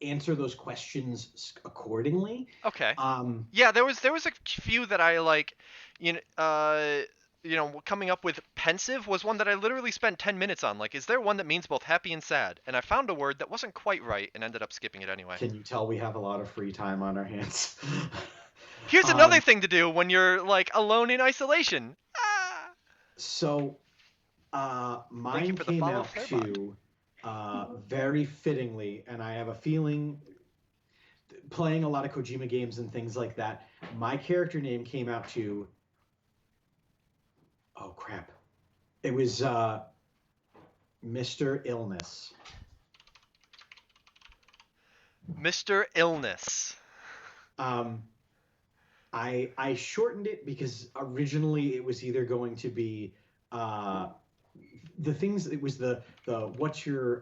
answer those questions accordingly. Okay. Um, Yeah, there was a few that I like, coming up with pensive was one that I literally spent 10 minutes on. Like, is there one that means both happy and sad? And I found a word that wasn't quite right and ended up skipping it anyway. Can you tell we have a lot of free time on our hands? Here's another thing to do when you're like alone in isolation. Ah! So, mine for the came follow, out Fairbot. to very fittingly, and I have a feeling playing a lot of Kojima games and things like that, my character name came out to. Oh crap! It was Mr. Illness. Mr. Illness. I shortened it because originally it was either going to be the things. It was the what's your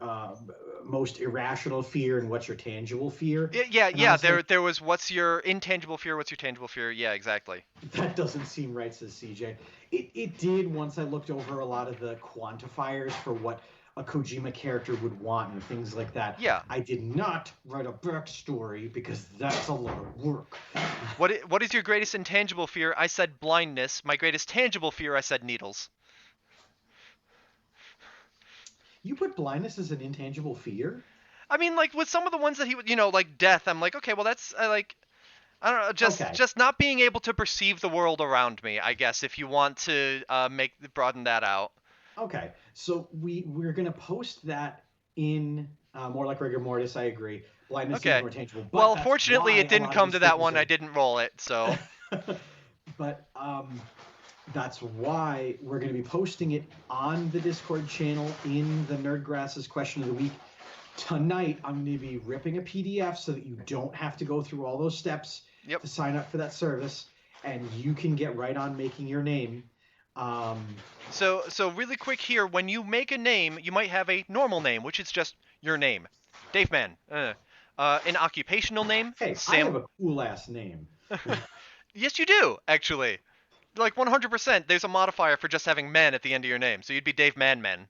most irrational fear and what's your tangible fear. Yeah. There was what's your intangible fear, what's your tangible fear. Yeah, exactly. That doesn't seem right, says CJ. It did once I looked over a lot of the quantifiers for what a Kojima character would want and things like that. Yeah. I did not write a backstory because that's a lot of work. What is your greatest intangible fear? I said blindness. My greatest tangible fear, I said needles. You put blindness as an intangible fear? I mean, like with some of the ones that he would, like death. I'm like, okay, well that's I don't know, just not being able to perceive the world around me. I guess if you want to broaden that out. Okay, so we're gonna post that in more like rigor mortis. I agree. Blindness Okay. is more tangible. But Well, that's fortunately, why it didn't a lot come of to these that people one. are... I didn't roll it, so. But that's why we're going to be posting it on the Discord channel in the Nerdgrass's Question of the Week. Tonight, I'm going to be ripping a PDF so that you don't have to go through all those steps to sign up for that service, and you can get right on making your name. So really quick here, when you make a name, you might have a normal name, which is just your name. Dave Man. An occupational name. Hey, Sam. I have a cool-ass name. Yes, you do, actually. Like 100%, there's a modifier for just having man at the end of your name, so you'd be Dave Man. Man.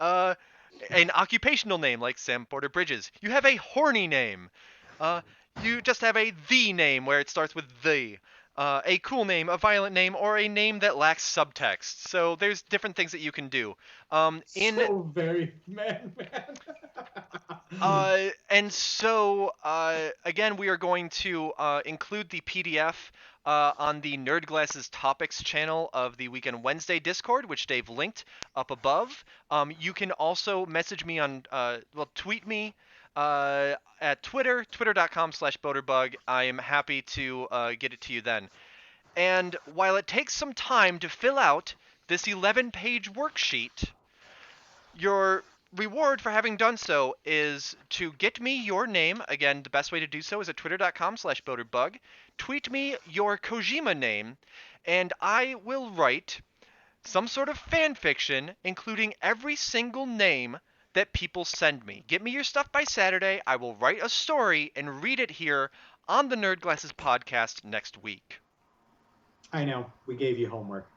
An occupational name like Sam Porter Bridges. You have a horny name. You just have a the name where it starts with the. A cool name, a violent name, or a name that lacks subtext. So there's different things that you can do. So very man. And so again, we are going to include the PDF on the Nerd Glasses Topics channel of the Weekend Wednesday Discord, which Dave linked up above. You can also message me on, tweet me at Twitter, twitter.com/boaterbug. I am happy to get it to you then. And while it takes some time to fill out this 11-page worksheet, your reward for having done so is to get me your name. Again, the best way to do so is at twitter.com/boaterbug. Tweet me your Kojima name, and I will write some sort of fan fiction, including every single name that people send me. Get me your stuff by Saturday. I will write a story and read it here on the Nerd Glasses podcast next week. I know. We gave you homework.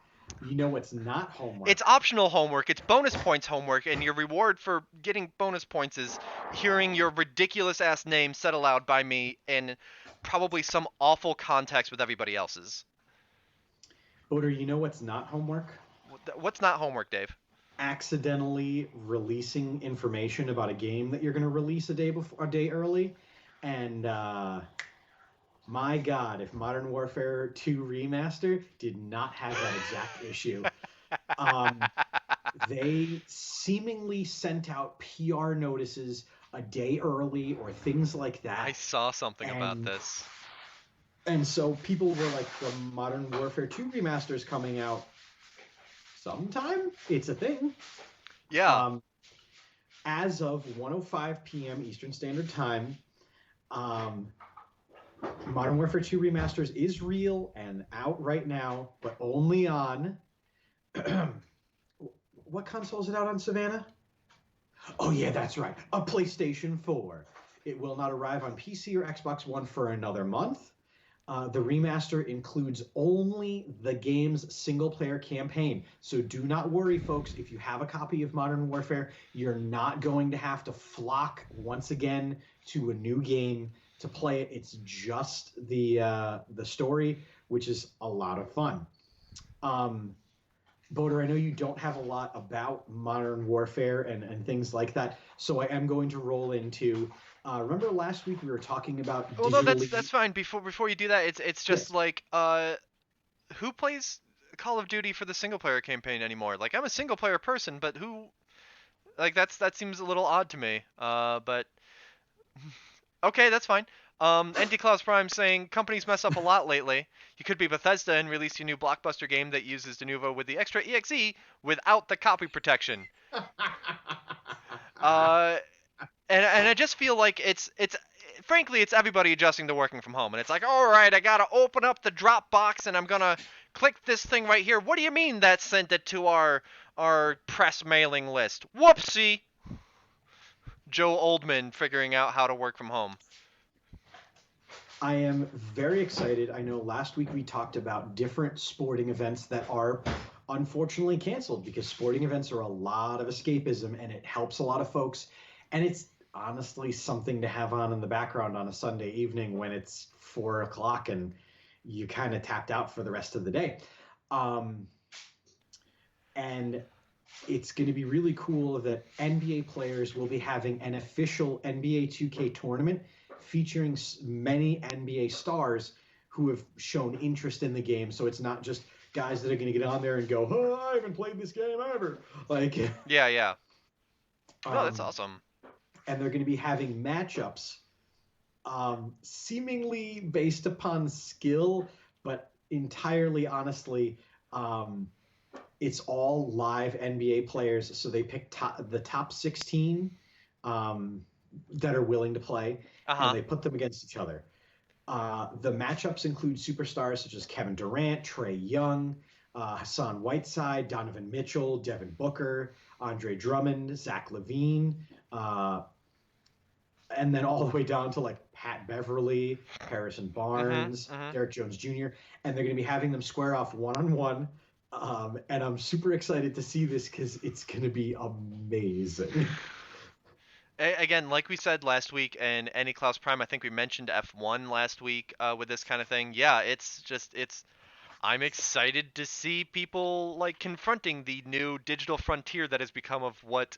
You know what's not homework? It's optional homework. It's bonus points homework, and your reward for getting bonus points is hearing your ridiculous-ass name said aloud by me in probably some awful context with everybody else's. Boater, you know what's not homework? What's not homework, Dave? Accidentally releasing information about a game that you're going to release a day early, and My God, if Modern Warfare 2 Remaster did not have that exact issue. They seemingly sent out PR notices a day early or things like that. I saw something about this. And so people were like, the Modern Warfare 2 Remaster is coming out sometime. It's a thing. Yeah. As of 1:05 p.m. Eastern Standard Time, Modern Warfare 2 Remasters is real and out right now, but only on what console is it out on, Savannah? Oh yeah, that's right, a PlayStation 4. It will not arrive on PC or Xbox One for another month. The remaster includes only the game's single-player campaign. So do not worry, folks. If you have a copy of Modern Warfare, you're not going to have to flock once again to a new game to play it. It's just the story, which is a lot of fun. Boder, I know you don't have a lot about Modern Warfare and things like that, so I am going to roll into. Remember last week we were talking about Well, no, digitally. that's fine. Before you do that, it's just Yes. like who plays Call of Duty for the single player campaign anymore? Like I'm a single player person, but who like that seems a little odd to me. But okay, that's fine. ND Klaus Prime saying companies mess up a lot lately. You could be Bethesda and release your new blockbuster game that uses Denuvo with the extra EXE without the copy protection. And I just feel like it's frankly it's everybody adjusting to working from home, and it's like, all right, I gotta open up the Dropbox and I'm gonna click this thing right here. What do you mean that sent it to our press mailing list? Whoopsie. Joe Oldman figuring out how to work from home. I am very excited. I know last week we talked about different sporting events that are unfortunately canceled because sporting events are a lot of escapism and it helps a lot of folks. And it's honestly something to have on in the background on a Sunday evening when it's 4 o'clock and you kind of tapped out for the rest of the day. And it's going to be really cool that NBA players will be having an official NBA 2K tournament featuring many NBA stars who have shown interest in the game. So it's not just guys that are going to get on there and go, oh, I haven't played this game ever. Like, yeah. No, that's awesome. And they're going to be having matchups seemingly based upon skill, but entirely honestly, it's all live NBA players. So they pick the top 16 that are willing to play, and they put them against each other. The matchups include superstars such as Kevin Durant, Trae Young, Hassan Whiteside, Donovan Mitchell, Devin Booker, Andre Drummond, Zach LaVine, and then all the way down to like Pat Beverly, Harrison Barnes, Derek Jones Jr., and they're going to be having them square off one-on-one. And I'm super excited to see this because it's going to be amazing. Again, like we said last week, and Any Klaus Prime, I think we mentioned F1 last week with this kind of thing. Yeah, it's I'm excited to see people like confronting the new digital frontier that has become of what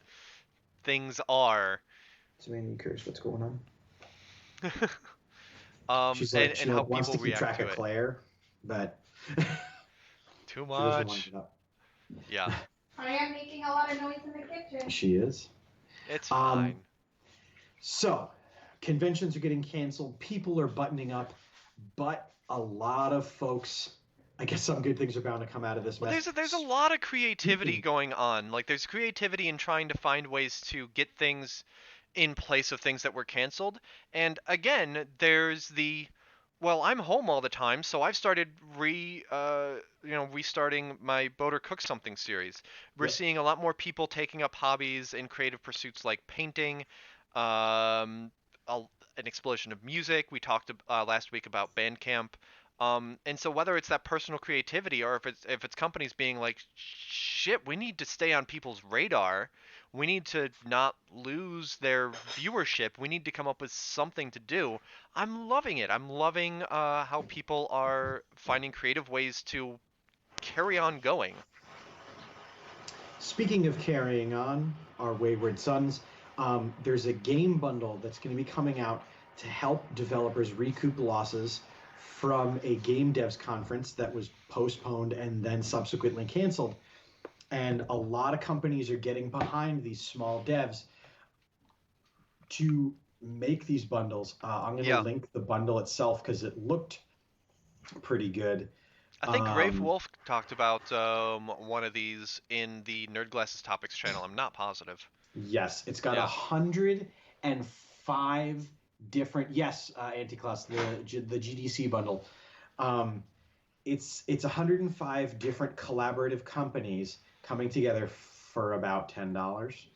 things are. So I'm curious what's going on. She's like, and how wants people to keep track react to of it. Claire, but too much. Yeah. I am making a lot of noise in the kitchen. She is. It's fine. So, conventions are getting canceled. People are buttoning up, but a lot of folks. I guess some good things are bound to come out of this mess. Well, there's a lot of creativity going on. Like there's creativity in trying to find ways to get things in place of things that were canceled. And again, there's the well, I'm home all the time, so I've started restarting my Boater Cook Something series. We're seeing a lot more people taking up hobbies and creative pursuits like painting, an explosion of music. We talked last week about Bandcamp. And so whether it's that personal creativity or if it's companies being like, shit, we need to stay on people's radar. We need to not lose their viewership. We need to come up with something to do. I'm loving it. I'm loving how people are finding creative ways to carry on going. Speaking of carrying on, our wayward sons, there's a game bundle that's going to be coming out to help developers recoup losses from a game devs conference that was postponed and then subsequently canceled. And a lot of companies are getting behind these small devs to make these bundles. I'm going to Yeah. link the bundle itself because it looked pretty good. I think Rafe Wolf talked about one of these in the Nerd Glasses Topics channel. I'm not positive. Yes, it's got Yeah. 105 different. Yes, Anticlass, the GDC bundle. It's 105 different collaborative companies coming together for about $10.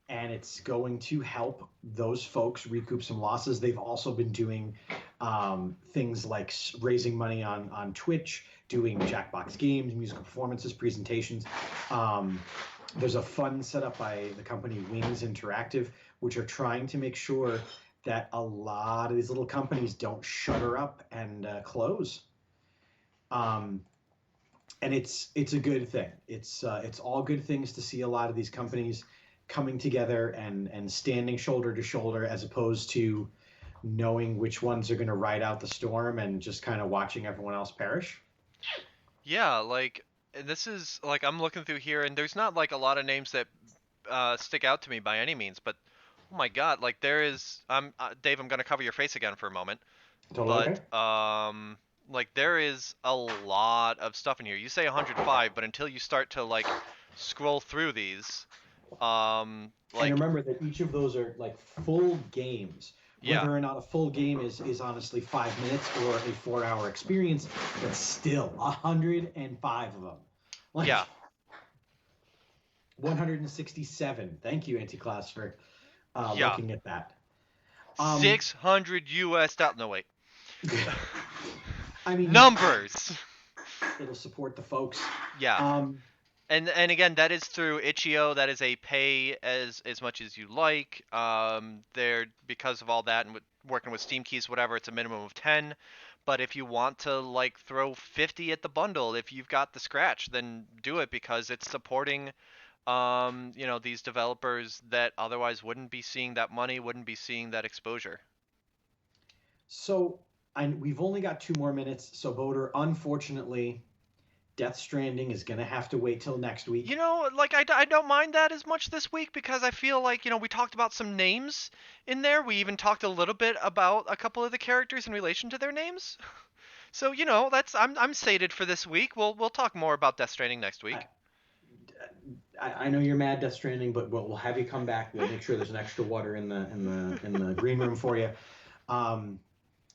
And it's going to help those folks recoup some losses. They've also been doing things like raising money on Twitch, doing Jackbox games, musical performances, presentations. There's a fund set up by the company Wings Interactive, which are trying to make sure that a lot of these little companies don't shutter up and close. And it's a good thing. It's all good things to see a lot of these companies coming together and standing shoulder to shoulder, as opposed to knowing which ones are going to ride out the storm and just kind of watching everyone else perish. Yeah, like this is like I'm looking through here, and there's not like a lot of names that stick out to me by any means, but oh my god, like there is. Dave, I'm gonna cover your face again for a moment. Totally But like there is a lot of stuff in here. You say 105, but until you start to like scroll through these, and remember that each of those are like full games. Whether or not a full game is honestly 5 minutes or a 4-hour experience, but still 105 of them. Like, yeah. 167. Thank you, Anticlass, for looking at that. 600 US. No wait. I mean, numbers. It'll support the folks. Yeah. And again, that is through itch.io. That is a pay as much as you like. There, because of all that and working with Steam keys, whatever, it's a minimum of 10. But if you want to like throw 50 at the bundle, if you've got the scratch, then do it, because it's supporting these developers that otherwise wouldn't be seeing that money, wouldn't be seeing that exposure. So we've only got 2 more minutes. So Boder, unfortunately, Death Stranding is going to have to wait till next week. Like I don't mind that as much this week, because I feel like, we talked about some names in there. We even talked a little bit about a couple of the characters in relation to their names. So, that's I'm sated for this week. We'll talk more about Death Stranding next week. I know you're mad Death Stranding, but we'll have you come back. We'll make sure there's an extra water in the green room for you. Got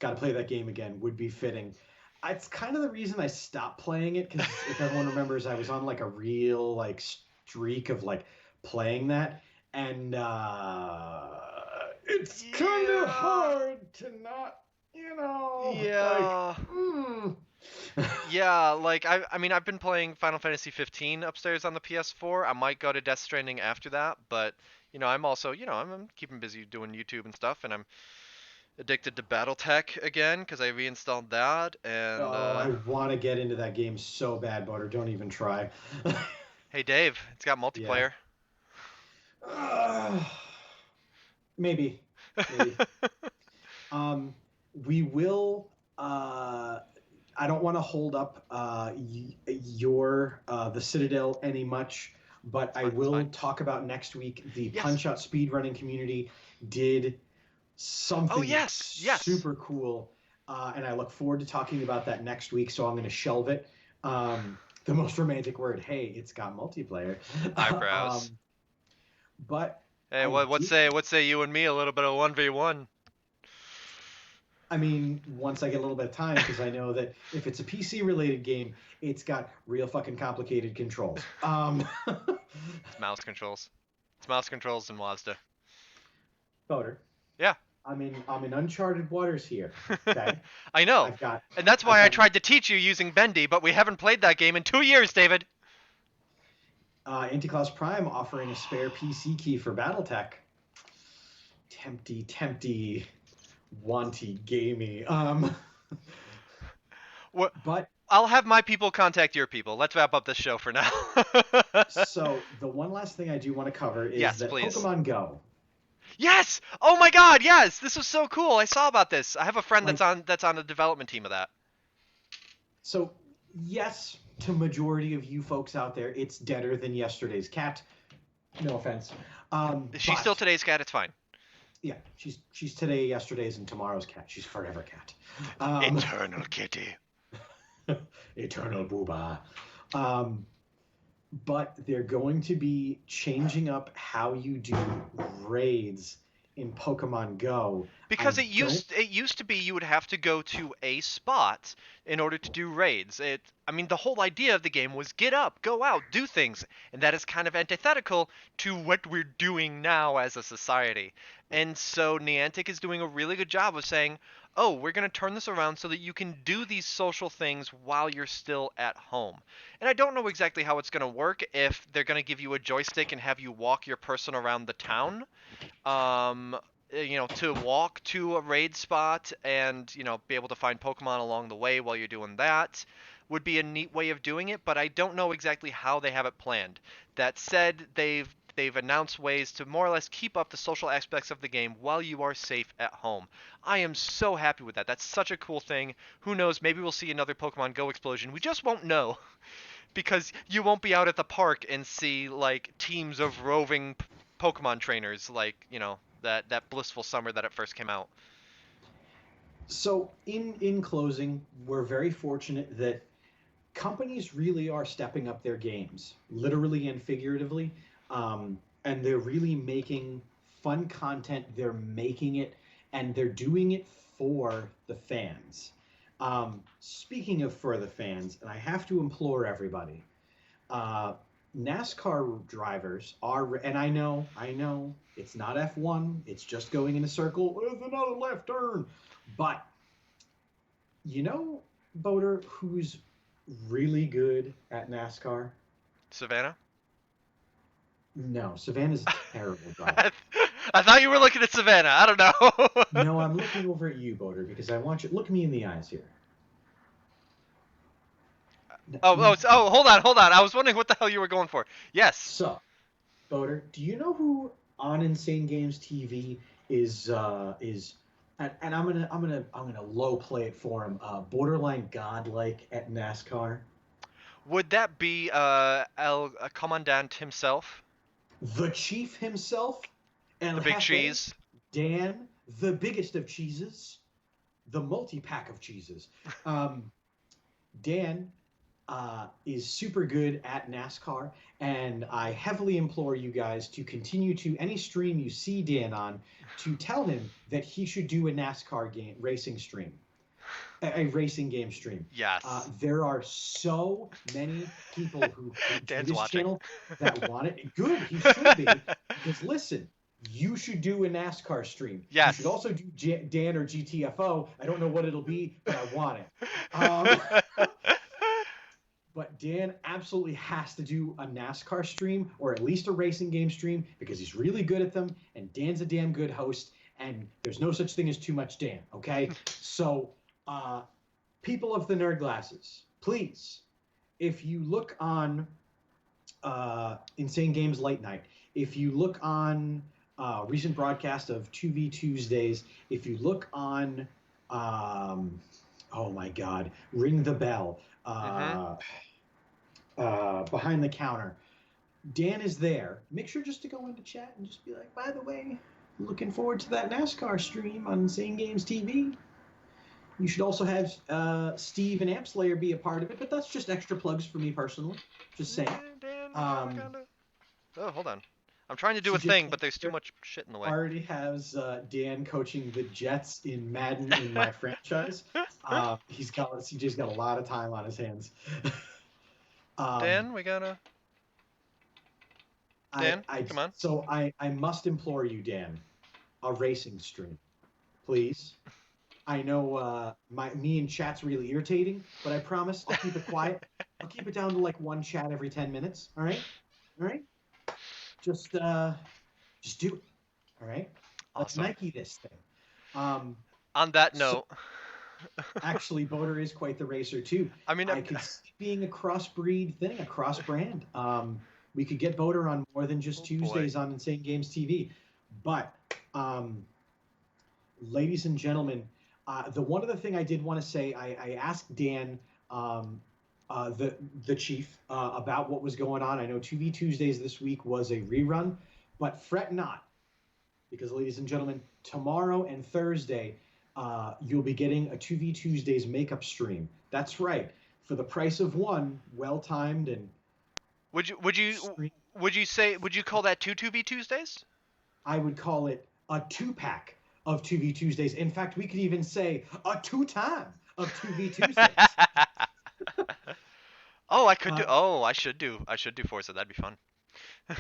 to play that game again. Would be fitting. It's kind of the reason I stopped playing it, because if everyone remembers, I was on like a real like streak of like playing that, and it's kind of hard to not, Yeah. Yeah, like I mean I've been playing Final Fantasy 15 upstairs on the PS4. I might go to Death Stranding after that, but I'm also, I'm keeping busy doing YouTube and stuff, and I'm addicted to BattleTech again because I reinstalled that. And I want to get into that game so bad, Butter. Don't even try. Hey Dave, it's got multiplayer. Maybe. We will. I don't want to hold up the Citadel any much, but I will talk about next week. The Punch-Out speedrunning community did something super cool, and I look forward to talking about that next week, so I'm going to shelve it. The most romantic word, hey, it's got multiplayer. Eyebrows. But hey, what say you and me a little bit of 1v1? I mean, once I get a little bit of time, because I know that if it's a PC-related game, it's got real fucking complicated controls. It's mouse controls. It's mouse controls in Mazda. Boder. Yeah. I'm in uncharted waters here. Okay. I know. And that's why I tried to teach you using Bendy, but we haven't played that game in 2 years, David. Anticlass Prime offering a spare PC key for BattleTech. Tempty. Wanty gamey. But I'll have my people contact your people. Let's wrap up this show for now. So the one last thing I do want to cover is that please. Pokemon Go Yes! Oh my God, yes! This was so cool. I saw about this. I have a friend Like, that's on the development team of that. so yes, to majority of you folks out there, it's deader than yesterday's cat. No offense. She's still But today's cat. It's fine. yeah, she's today, yesterday's, and tomorrow's cat. She's forever cat. Um, Eternal kitty. Eternal booba. Um, but they're going to be changing up how you do raids in Pokemon Go. Because I don't. it used to be you would have to go to a spot in order to do raids. I mean the whole idea of the game was get up, go out, do things, and that is kind of antithetical to what we're doing now as a society. And so Niantic is doing a really good job of saying, "Oh, we're going to turn this around so that you can do these social things while you're still at home." And I don't know exactly how it's going to work, if they're going to give you a joystick and have you walk your person around the town, um, to walk to a raid spot and, be able to find Pokemon along the way while you're doing that would be a neat way of doing it, but I don't know exactly how they have it planned. That said, they've announced ways to more or less keep up the social aspects of the game while you are safe at home. I am so happy with that. That's such a cool thing. Who knows, maybe we'll see another Pokemon Go explosion. We just won't know because you won't be out at the park and see like teams of roving Pokemon trainers like, that blissful summer that it first came out. So in closing, we're very fortunate that companies really are stepping up their games, literally and figuratively, and they're really making fun content. They're making it, and they're doing it for the fans. Speaking of for the fans, and I have to implore everybody, uh, NASCAR drivers are, and I know, it's not F1. It's just going in a circle. There's another left turn, but you know, Boater, who's really good at NASCAR? Savannah? No, Savannah's a terrible driver. I thought you were looking at Savannah. I don't know. No, I'm looking over at you, Boater, because I want you. Look me in the eyes here. Hold on. I was wondering what the hell you were going for. Yes. So, Boater, do you know who on Insane Games TV is and I'm gonna low play it for him. Borderline godlike at NASCAR. Would that be El Commandant himself? The Chief himself, El The big Jefe, cheese? Dan, the biggest of cheeses, the multi-pack of cheeses. Dan is super good at NASCAR, and I heavily implore you guys to continue to any stream you see Dan on to tell him that he should do a NASCAR game racing stream, a racing game stream. Yes. There are so many people who do Dan's this watching. channel that want it. Good, he should be, because listen. You should do a NASCAR stream. Yes. You should also do Dan or GTFO. I don't know what it'll be, but I want it. But Dan absolutely has to do a NASCAR stream or at least a racing game stream because he's really good at them, and Dan's a damn good host, and there's no such thing as too much Dan, okay? So, people of the nerd glasses, please, if you look on Insane Games Late Night, if you look on recent broadcast of 2v Tuesdays, if you look on, oh my God, Ring the Bell, Behind the Counter, Dan is there. Make sure just to go into chat and just be like, by the way, looking forward to that NASCAR stream on Insane Games TV. You should also have Steve and Ampslayer be a part of it, but that's just extra plugs for me personally. Just saying. Oh, hold on. I'm trying to do a thing, but there's too much shit in the way. Already has Dan coaching the Jets in Madden in my franchise. CJ's got a lot of time on his hands. Dan, we gotta. Dan, come on. So I must implore you, Dan, a racing stream, please. I know me and chat's really irritating, but I promise I'll keep it quiet. I'll keep it down to like one chat every 10 minutes. All right? Just do it. All right? Let's Awesome. Nike this thing. On that note, actually, Boater is quite the racer too. I mean, I could see it being a crossbreed thing, a cross brand. We could get Boater on more than just Tuesdays on Insane Games TV. But, ladies and gentlemen, the one other thing I did want to say, I asked Dan, um, the chief, about what was going on. I know 2v Tuesdays this week was a rerun, but fret not, because, ladies and gentlemen, tomorrow and Thursday, you'll be getting a 2v Tuesdays makeup stream. That's right. For the price of one, well timed and Would you stream, would you call that two v Tuesdays? I would call it a two-pack of 2v Tuesdays. In fact, we could even say a two-time of 2v Tuesdays. Oh, I could do. Uh, Oh, I should do Forza. That'd be fun.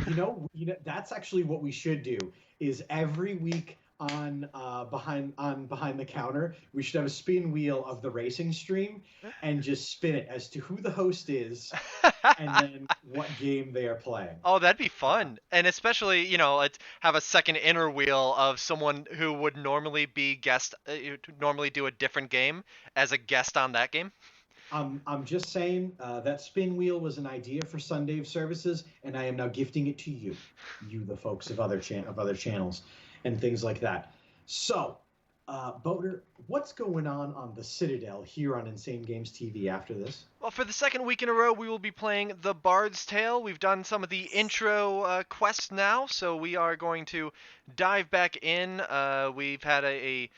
you know, that's actually what we should do. Is every week on behind the counter, we should have a spin wheel of the racing stream and just spin it as to who the host is and then what game they are playing. Oh, that'd be Uh, fun. And especially, let's have a second inner wheel of someone who would normally be guest, normally do a different game as a guest on that game. I'm just saying that spin wheel was an idea for Sunday of Services, and I am now gifting it to you, the folks of other channels and things like that. So, Boater, what's going on the Citadel here on Insane Games TV after this? Well, for the second week in a row, we will be playing The Bard's Tale. We've done some of the intro quests now, so we are going to dive back in. We've had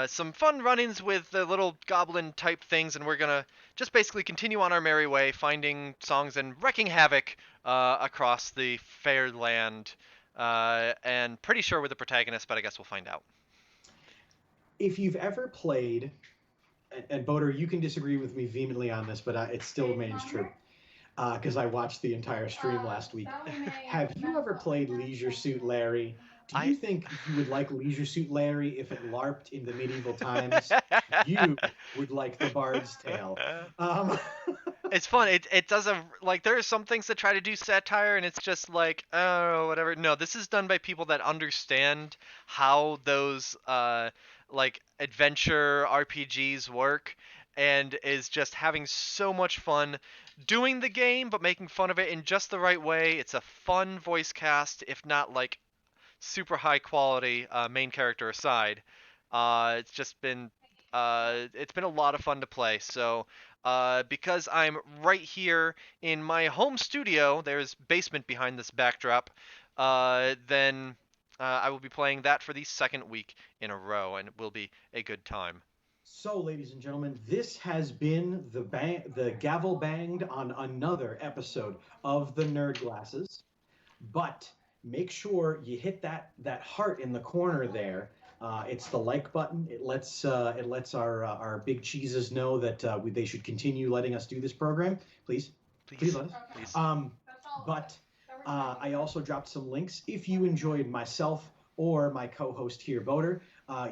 some fun run-ins with the little goblin type things, and we're gonna just basically continue on our merry way, finding songs and wrecking havoc across the fair land. And pretty sure we're the protagonist, but I guess we'll find out. If you've ever played, and Boater, you can disagree with me vehemently on this, but it still remains true because I watched the entire stream last week. Have you ever played Leisure Suit Larry? Do you I think you would like Leisure Suit Larry if it LARPed in the medieval times? You would like The Bard's Tale. Um, It's fun. It does like there are some things that try to do satire and it's just like oh whatever. No, this is done by people that understand how those like adventure RPGs work and is just having so much fun doing the game but making fun of it in just the right way. It's a fun voice cast if not like super high quality main character aside. It's just been it's been a lot of fun to play. So because I'm right here in my home studio, there's basement behind this backdrop. Then I will be playing that for the second week in a row, and it will be a good time. so, ladies and gentlemen, this has been the gavel banged on another episode of the Nerd Glasses. But make sure you hit that heart in the corner there. It's the like button. It lets our big cheeses know that they should continue letting us do this program. Please, please Please, let us. please. But I also dropped some links. If you enjoyed myself or my co-host here, Boater,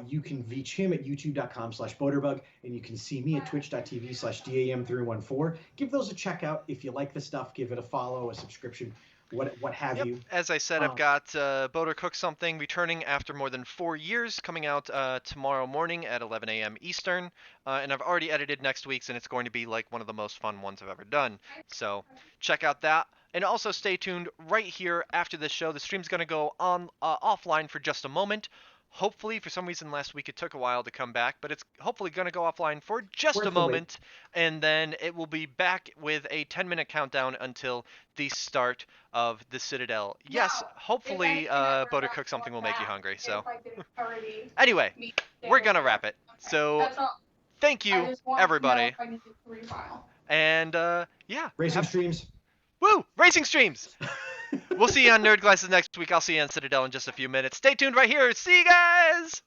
you can reach him at youtube.com/boaterbug, and you can see me at twitch.tv/DAM314. Give those a check out. If you like the stuff, give it a follow, a subscription, what have Yep. you. As I said, I've Um, got Boater Cook Something returning after more than 4 years, coming out tomorrow morning at 11 a.m. Eastern. And I've already edited next week's, and it's going to be like one of the most fun ones I've ever done. So check out that. And also stay tuned right here after this show. The stream's going to go on offline for just a moment. Hopefully, for some reason last week it took a while to come back, but it's hopefully going to go offline for just a worth the wait. moment, and then it will be back with a 10-minute countdown until the start of the Citadel. Yes, hopefully Boater Cook Something will make you hungry. So anyway, we're going to wrap it. So thank you, everybody. And yeah, Racing streams. woo, racing streams. We'll see you on Nerd Glasses next week. I'll see you on Citadel in just a few minutes. Stay tuned right here. See you guys!